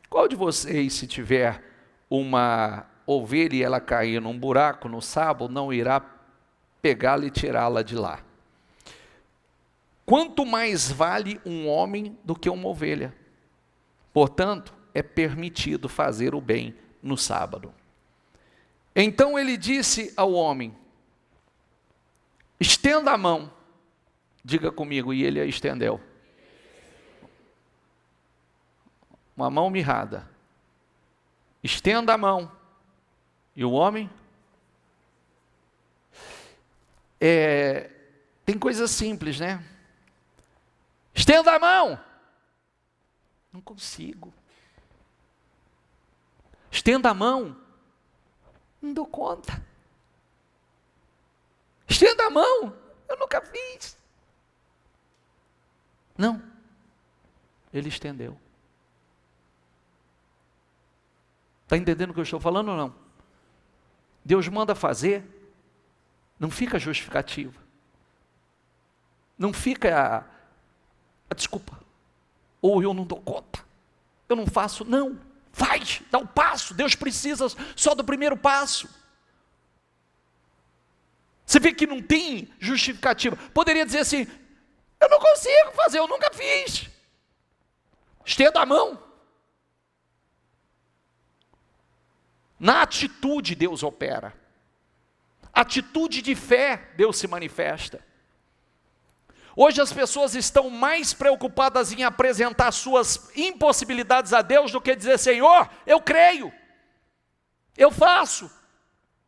qual de vocês, se tiver uma ovelha e ela cair num buraco no sábado, não irá pegá-la e tirá-la de lá? Quanto mais vale um homem do que uma ovelha? Portanto, é permitido fazer o bem no sábado. Então ele disse ao homem: estenda a mão. Diga comigo. E ele a estendeu. Uma mão mirrada. Estenda a mão. E o homem? Tem coisas simples, né? Estenda a mão. Não consigo. Estenda a mão. Não dou conta. Estenda a mão. Eu nunca fiz. Não. Ele estendeu. Está entendendo o que eu estou falando ou não? Deus manda fazer, não fica justificativa. Não fica a desculpa. Ou eu não dou conta. Eu não faço. Não. Faz. Dá um passo. Deus precisa só do primeiro passo. Você vê que não tem justificativa. Poderia dizer assim: eu não consigo fazer, eu nunca fiz. Estenda a mão. Na atitude Deus opera. Atitude de fé Deus se manifesta. Hoje as pessoas estão mais preocupadas em apresentar suas impossibilidades a Deus do que dizer: Senhor, eu creio, eu faço,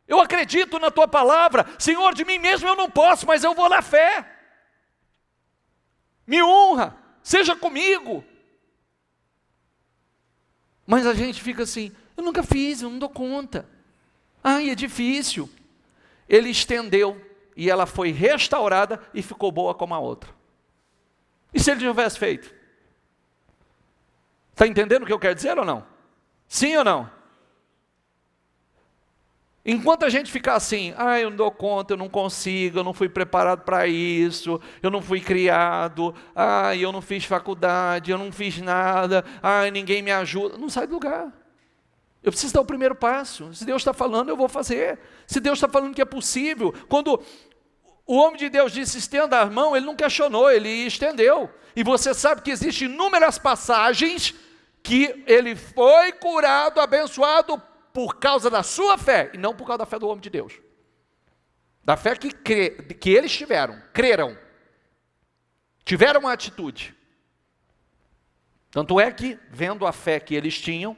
eu acredito na Tua palavra. Senhor, de mim mesmo eu não posso, mas eu vou na fé. Me honra, seja comigo. Mas a gente fica assim: eu nunca fiz, eu não dou conta. Ai, é difícil. Ele estendeu e ela foi restaurada e ficou boa como a outra. E se ele tivesse feito? Está entendendo o que eu quero dizer ou não? Sim ou não? Enquanto a gente ficar assim: eu não dou conta, eu não consigo, eu não fui preparado para isso, eu não fui criado, eu não fiz faculdade, eu não fiz nada, ninguém me ajuda. Não sai do lugar. Eu preciso dar o primeiro passo. Se Deus está falando, eu vou fazer. Se Deus está falando que é possível. Quando o homem de Deus disse: estenda a mão, ele não questionou, ele estendeu. E você sabe que existem inúmeras passagens que ele foi curado, abençoado por causa da sua fé, e não por causa da fé do homem de Deus. Da fé que eles tiveram, creram, tiveram uma atitude. Tanto é que, vendo a fé que eles tinham,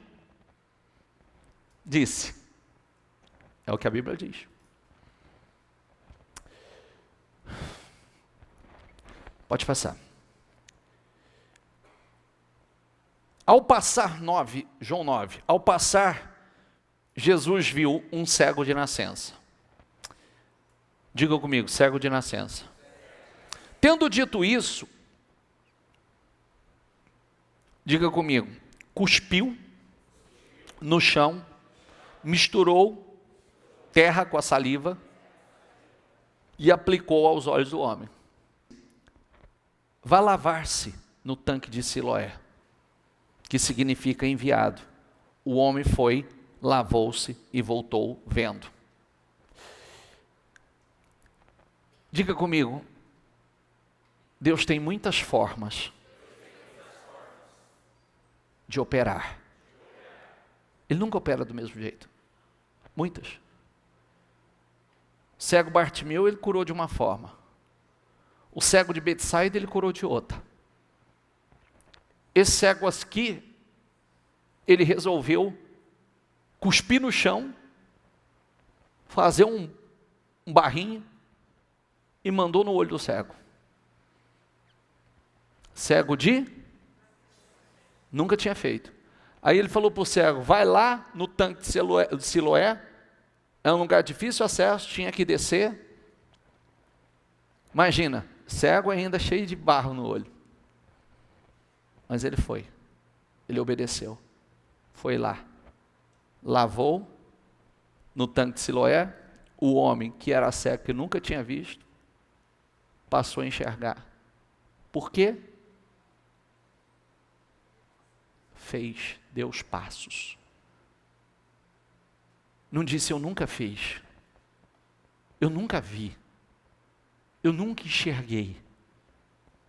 disse, é o que a Bíblia diz. Pode passar. Ao passar João 9, ao passar, Jesus viu um cego de nascença. Diga comigo, cego de nascença. Tendo dito isso, diga comigo, cuspiu no chão, misturou terra com a saliva e aplicou aos olhos do homem. Vá lavar-se no tanque de Siloé, que significa enviado. O homem foi, lavou-se e voltou vendo. Diga comigo, Deus tem muitas formas de operar. Ele nunca opera do mesmo jeito. Muitas. O cego Bartimeu, ele curou de uma forma. O cego de Betsaida, ele curou de outra. Esse cego aqui, ele resolveu cuspir no chão, fazer um barrinho e mandou no olho do cego. Cego de? Nunca tinha feito. Aí ele falou para o cego, vai lá no tanque de Siloé, é um lugar difícil de acesso, tinha que descer. Imagina, cego ainda cheio de barro no olho. Mas ele foi, ele obedeceu, foi lá, lavou no tanque de Siloé, o homem que era cego, que nunca tinha visto, passou a enxergar. Por quê? Deu os passos. Não disse eu nunca fiz, eu nunca vi, eu nunca enxerguei,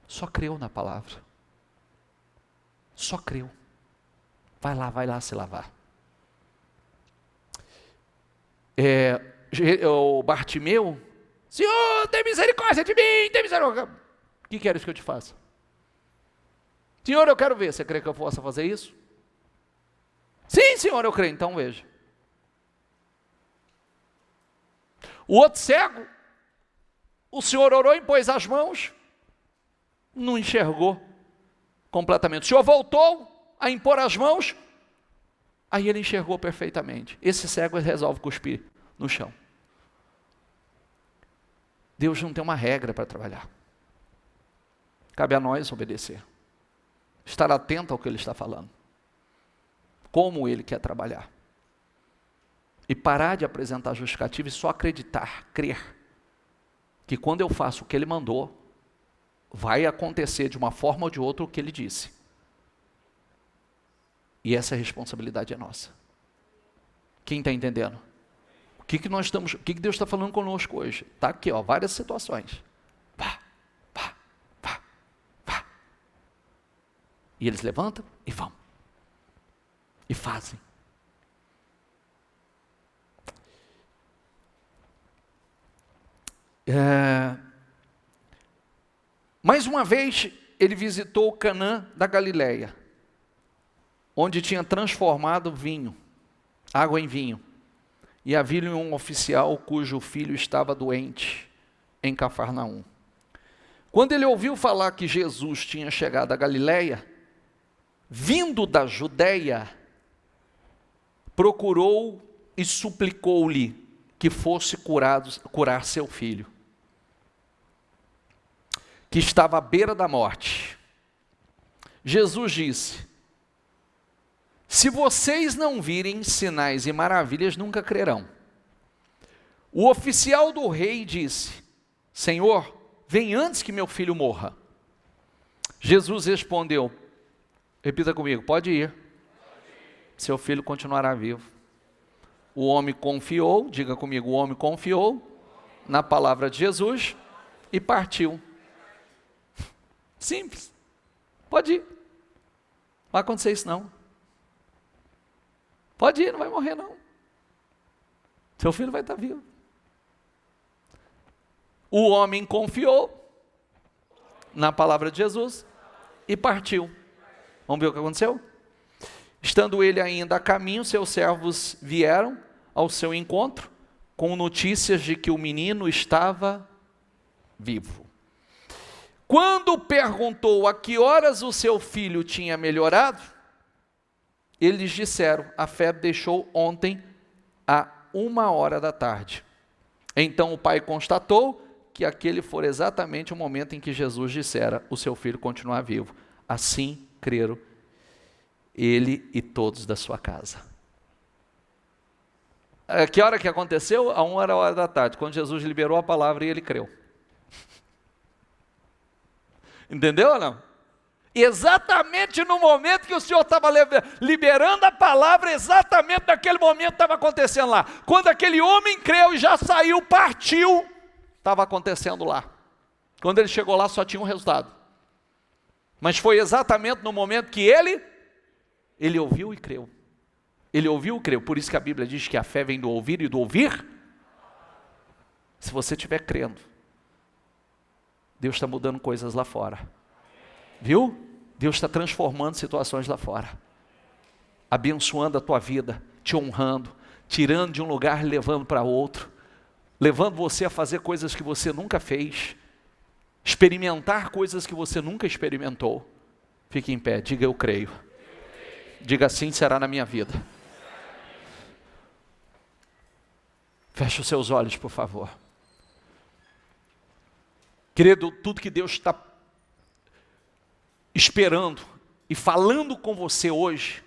só creu na palavra, só creu. Vai lá se lavar. O Bartimeu, Senhor, tem misericórdia de mim, tem misericórdia. O que queres que eu te faça? Senhor, eu quero ver, você crê que eu possa fazer isso? Sim, Senhor, eu creio, então veja. O outro cego, o Senhor orou e pôs as mãos, não enxergou completamente. O Senhor voltou a impor as mãos, aí ele enxergou perfeitamente. Esse cego resolve cuspir no chão. Deus não tem uma regra para trabalhar. Cabe a nós obedecer. Estar atento ao que Ele está falando. Como Ele quer trabalhar. E parar de apresentar justificativa e só acreditar, crer, que quando eu faço o que Ele mandou, vai acontecer de uma forma ou de outra o que Ele disse. E essa responsabilidade é nossa. Quem está entendendo? O que Deus está falando conosco hoje? Está aqui, várias situações. Vá. E eles levantam e vão. E fazem. Mais uma vez, ele visitou Canaã da Galileia, onde tinha transformado água em vinho. E havia um oficial cujo filho estava doente em Cafarnaum. Quando ele ouviu falar que Jesus tinha chegado à Galileia, vindo da Judeia, procurou e suplicou-lhe que fosse curar seu filho, que estava à beira da morte. Jesus disse, se vocês não virem sinais e maravilhas, nunca crerão. O oficial do rei disse, Senhor, vem antes que meu filho morra. Jesus respondeu, repita comigo, pode ir. Seu filho continuará vivo. O homem confiou, diga comigo, o homem confiou na palavra de Jesus e partiu. Simples. Pode ir. Não vai acontecer isso não. Pode ir, não vai morrer não. Seu filho vai estar vivo. O homem confiou na palavra de Jesus e partiu. Vamos ver o que aconteceu? Estando ele ainda a caminho, seus servos vieram ao seu encontro com notícias de que o menino estava vivo. Quando perguntou a que horas o seu filho tinha melhorado, eles disseram: a febre deixou ontem a 1h da tarde. Então o pai constatou que aquele fora exatamente o momento em que Jesus dissera: o seu filho continua vivo. Assim creram ele e todos da sua casa. Que hora que aconteceu? A 1h da tarde, quando Jesus liberou a palavra e ele creu. Entendeu ou não? Exatamente no momento que o Senhor estava liberando a palavra, exatamente naquele momento estava acontecendo lá. Quando aquele homem creu e já saiu, partiu, estava acontecendo lá. Quando ele chegou lá, só tinha um resultado. Mas foi exatamente no momento que ele ouviu e creu. Ele ouviu e creu. Por isso que a Bíblia diz que a fé vem do ouvir e do ouvir. Se você estiver crendo, Deus está mudando coisas lá fora. Viu? Deus está transformando situações lá fora. Abençoando a tua vida, te honrando, tirando de um lugar e levando para outro. Levando você a fazer coisas que você nunca fez. Experimentar coisas que você nunca experimentou. Fique em pé, diga: eu creio. Diga: assim será na minha vida. Feche os seus olhos, por favor. Querido, tudo que Deus está esperando e falando com você hoje,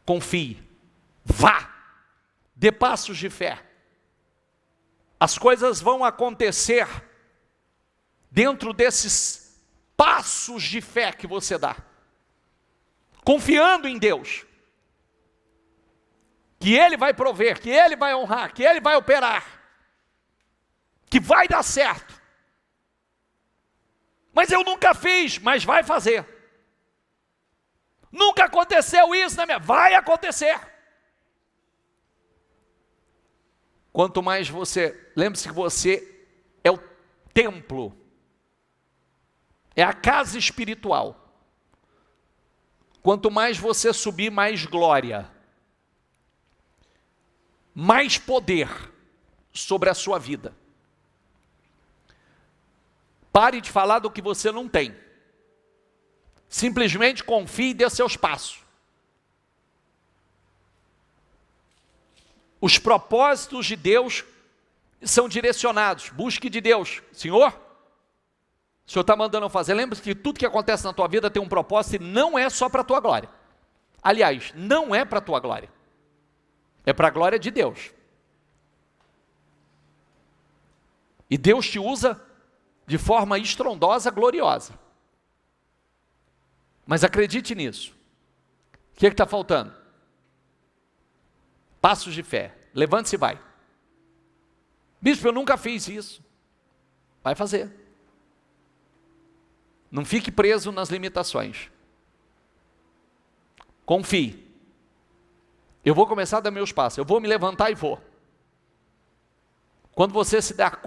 confie, vá, dê passos de fé. As coisas vão acontecer dentro desses passos de fé que você dá, confiando em Deus, que Ele vai prover, que Ele vai honrar, que Ele vai operar, que vai dar certo. Mas eu nunca fiz, mas vai fazer. Nunca aconteceu isso na minha vida, vai acontecer. Quanto mais você, lembre-se que você é o templo, é a casa espiritual. Quanto mais você subir, mais glória, mais poder sobre a sua vida. Pare de falar do que você não tem. Simplesmente confie e dê seus passos. Os propósitos de Deus são direcionados. Busque de Deus. Senhor, o Senhor está mandando eu fazer. Lembre-se que tudo que acontece na tua vida tem um propósito e não é só para a tua glória. Aliás, não é para a tua glória. É para a glória de Deus. E Deus te usa de forma estrondosa, gloriosa. Mas acredite nisso. O que está faltando? Passos de fé. Levante-se e vai. Bispo, eu nunca fiz isso. Vai fazer. Não fique preso nas limitações. Confie. Eu vou começar a dar meus passos. Eu vou me levantar e vou. Quando você se der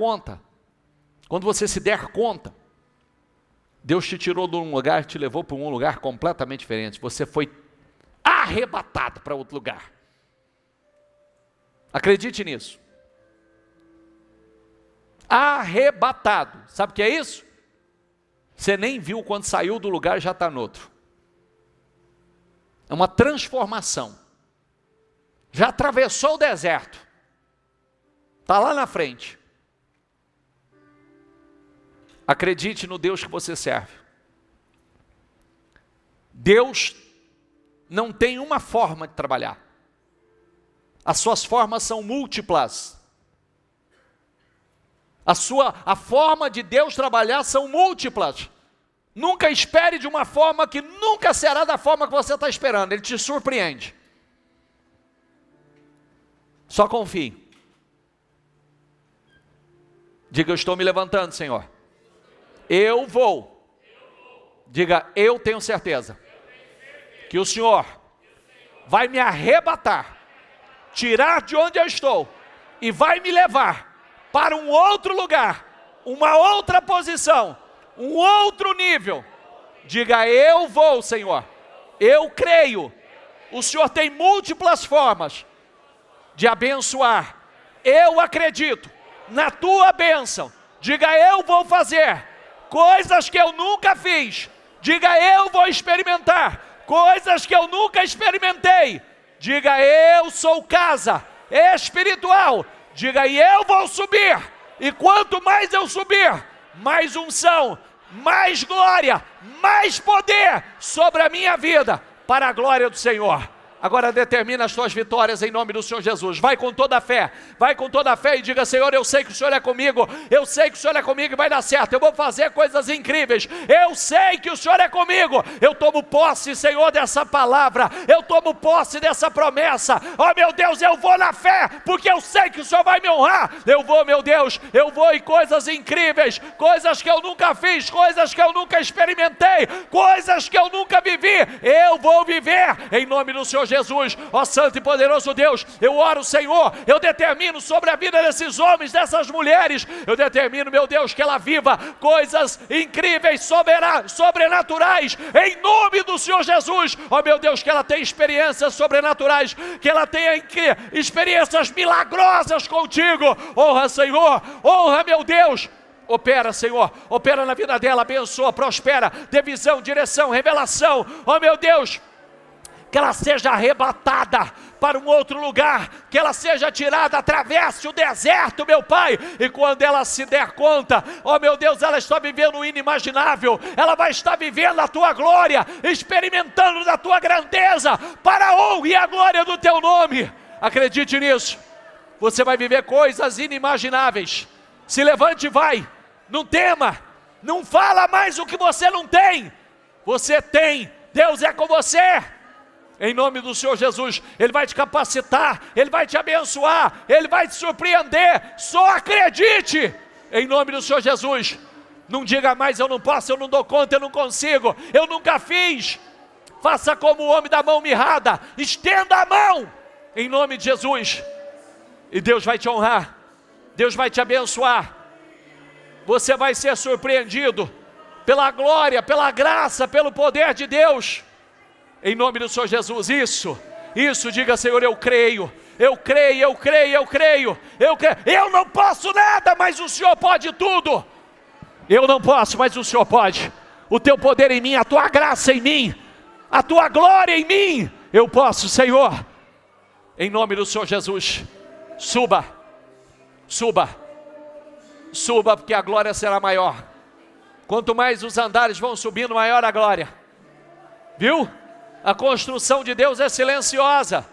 conta, Deus te tirou de um lugar e te levou para um lugar completamente diferente. Você foi arrebatado para outro lugar. Acredite nisso. Arrebatado. Sabe o que é isso? Você nem viu quando saiu do lugar e já está no outro. É uma transformação. Já atravessou o deserto. Está lá na frente. Acredite no Deus que você serve. Deus não tem uma forma de trabalhar. As suas formas são múltiplas. A forma de Deus trabalhar são múltiplas. Nunca espere de uma forma que nunca será da forma que você está esperando. Ele te surpreende. Só confie. Diga: eu estou me levantando, Senhor. Eu vou. Diga: eu tenho certeza que o Senhor vai me arrebatar tirar de onde eu estou e vai me levar para um outro lugar, uma outra posição, um outro nível. Diga: eu vou, Senhor. Eu creio. O Senhor tem múltiplas formas de abençoar. Eu acredito na tua bênção. Diga: eu vou fazer coisas que eu nunca fiz. Diga: eu vou experimentar coisas que eu nunca experimentei. Diga: eu sou casa espiritual. Diga: e eu vou subir. E quanto mais eu subir, mais unção, mais glória, mais poder sobre a minha vida, para a glória do Senhor. Agora determina as suas vitórias em nome do Senhor Jesus. Vai com toda a fé e diga: Senhor, eu sei que o Senhor é comigo, eu sei que o Senhor é comigo e vai dar certo, eu vou fazer coisas incríveis, eu sei que o Senhor é comigo, eu tomo posse, Senhor, dessa palavra, eu tomo posse dessa promessa, ó meu Deus, eu vou na fé, porque eu sei que o Senhor vai me honrar, eu vou, meu Deus, eu vou em coisas incríveis, coisas que eu nunca fiz, coisas que eu nunca experimentei, coisas que eu nunca vivi, eu vou viver, em nome do Senhor Jesus. Ó santo e poderoso Deus, eu oro, Senhor, eu determino sobre a vida desses homens, dessas mulheres, eu determino, meu Deus, que ela viva coisas incríveis, sobrenaturais, em nome do Senhor Jesus. Ó meu Deus, que ela tenha experiências sobrenaturais, que ela tenha experiências milagrosas contigo. Honra, Senhor, honra, meu Deus. Opera, Senhor, opera na vida dela, abençoa, prospera, dê visão, direção, revelação. Ó meu Deus, que ela seja arrebatada para um outro lugar, que ela seja tirada, atravesse o deserto, meu Pai, e quando ela se der conta, ó meu Deus, ela está vivendo o inimaginável, ela vai estar vivendo a tua glória, experimentando da tua grandeza, para a honra e a glória do teu nome. Acredite nisso, você vai viver coisas inimagináveis. Se levante e vai, não tema, não fala mais o que você não tem, você tem, Deus é com você. Em nome do Senhor Jesus, Ele vai te capacitar, Ele vai te abençoar, Ele vai te surpreender, só acredite, em nome do Senhor Jesus. Não diga mais: eu não posso, eu não dou conta, eu não consigo, eu nunca fiz. Faça como o homem da mão mirrada, estenda a mão, em nome de Jesus, e Deus vai te honrar, Deus vai te abençoar, você vai ser surpreendido, pela glória, pela graça, pelo poder de Deus. Em nome do Senhor Jesus, isso, diga: Senhor, eu creio, eu creio, eu creio, eu creio, eu creio. Eu não posso nada, mas o Senhor pode tudo. Eu não posso, mas o Senhor pode. O teu poder em mim, a tua graça em mim, a tua glória em mim, eu posso, Senhor. Em nome do Senhor Jesus, suba, porque a glória será maior. Quanto mais os andares vão subindo, maior a glória. Viu? A construção de Deus é silenciosa.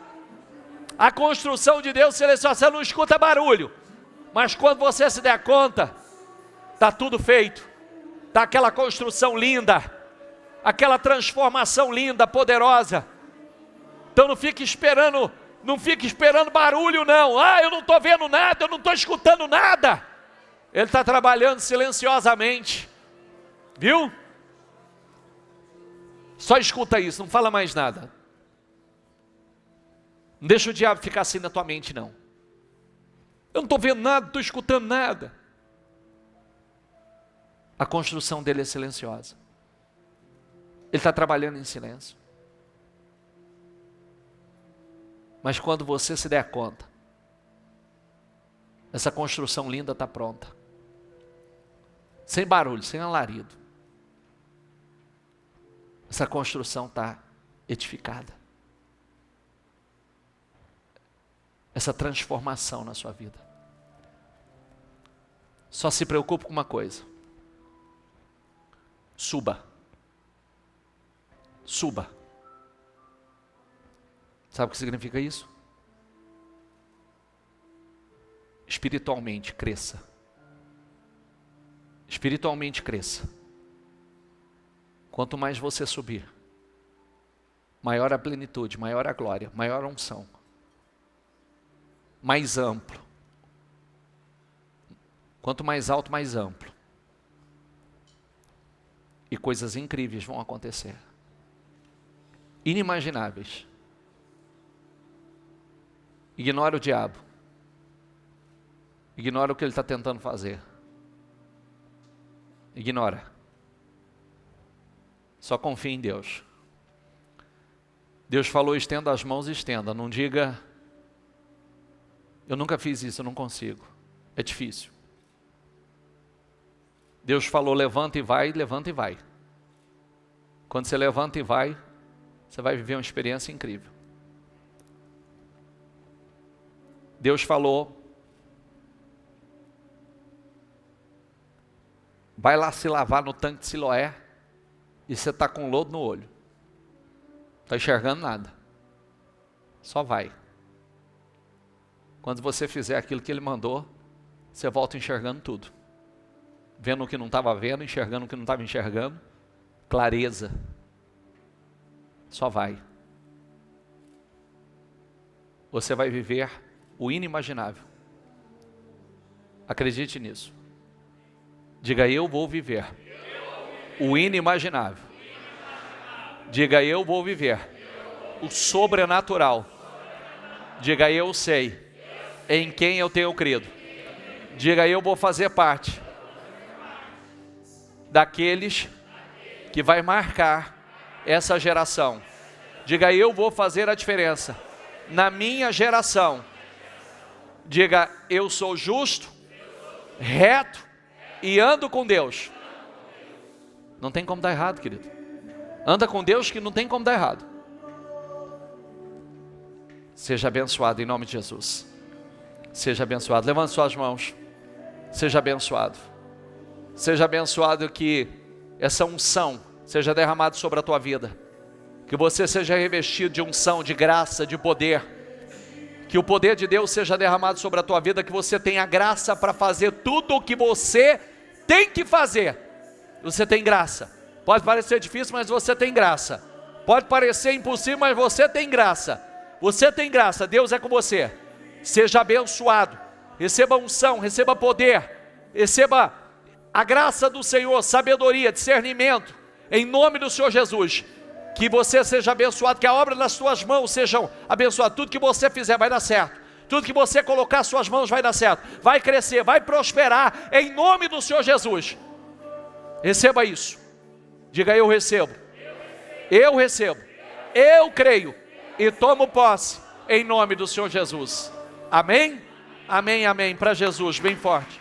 A construção de Deus é silenciosa. Você não escuta barulho. Mas quando você se der conta, está tudo feito. Está aquela construção linda. Aquela transformação linda, poderosa. Então não fique esperando barulho não. Ah, eu não estou vendo nada, eu não estou escutando nada. Ele está trabalhando silenciosamente. Viu? Só escuta isso, não fala mais nada. Não deixa o diabo ficar assim na tua mente, não. Eu não estou vendo nada, não estou escutando nada. A construção dele é silenciosa. Ele está trabalhando em silêncio. Mas quando você se der conta, essa construção linda está pronta. Sem barulho, sem alarido. Essa construção está edificada. Essa transformação na sua vida. Só se preocupe com uma coisa. Suba. Sabe o que significa isso? Espiritualmente cresça. Espiritualmente cresça. Quanto mais você subir, maior a plenitude, maior a glória, maior a unção, mais amplo. Quanto mais alto, mais amplo. E coisas incríveis vão acontecer. Inimagináveis. Ignora o diabo. Ignora o que ele está tentando fazer. Ignora. Só confia em Deus. Deus falou, estenda as mãos e estenda. Não diga, eu nunca fiz isso, eu não consigo. É difícil. Deus falou, levanta e vai, levanta e vai. Quando você levanta e vai, você vai viver uma experiência incrível. Deus falou, vai lá se lavar no tanque de Siloé, e você está com lodo no olho. Não está enxergando nada. Só vai. Quando você fizer aquilo que Ele mandou, você volta enxergando tudo. Vendo o que não estava vendo, enxergando o que não estava enxergando. Clareza. Só vai. Você vai viver o inimaginável. Acredite nisso. Diga, eu vou viver o inimaginável. Diga, eu vou viver o sobrenatural. Diga, eu sei em quem eu tenho crido. Diga, eu vou fazer parte daqueles que vai marcar essa geração. Diga, eu vou fazer a diferença na minha geração. Diga, eu sou justo, reto e ando com Deus. Não tem como dar errado, querido. Anda com Deus que não tem como dar errado. Seja abençoado em nome de Jesus. Seja abençoado. Levante suas mãos. Seja abençoado. Seja abençoado, que essa unção seja derramada sobre a tua vida. Que você seja revestido de unção, de graça, de poder. Que o poder de Deus seja derramado sobre a tua vida. Que você tenha graça para fazer tudo o que você tem que fazer. Você tem graça. Pode parecer difícil, mas você tem graça. Pode parecer impossível, mas você tem graça. Você tem graça, Deus é com você. Seja abençoado. Receba unção, receba poder. Receba a graça do Senhor, sabedoria, discernimento. Em nome do Senhor Jesus. Que você seja abençoado, que a obra das tuas mãos sejam abençoadas. Tudo que você fizer vai dar certo. Tudo que você colocar as suas mãos vai dar certo. Vai crescer, vai prosperar. Em nome do Senhor Jesus. Receba isso. Diga, eu recebo. Eu recebo. Eu creio. E tomo posse. Em nome do Senhor Jesus. Amém? Amém, amém. Para Jesus, bem forte.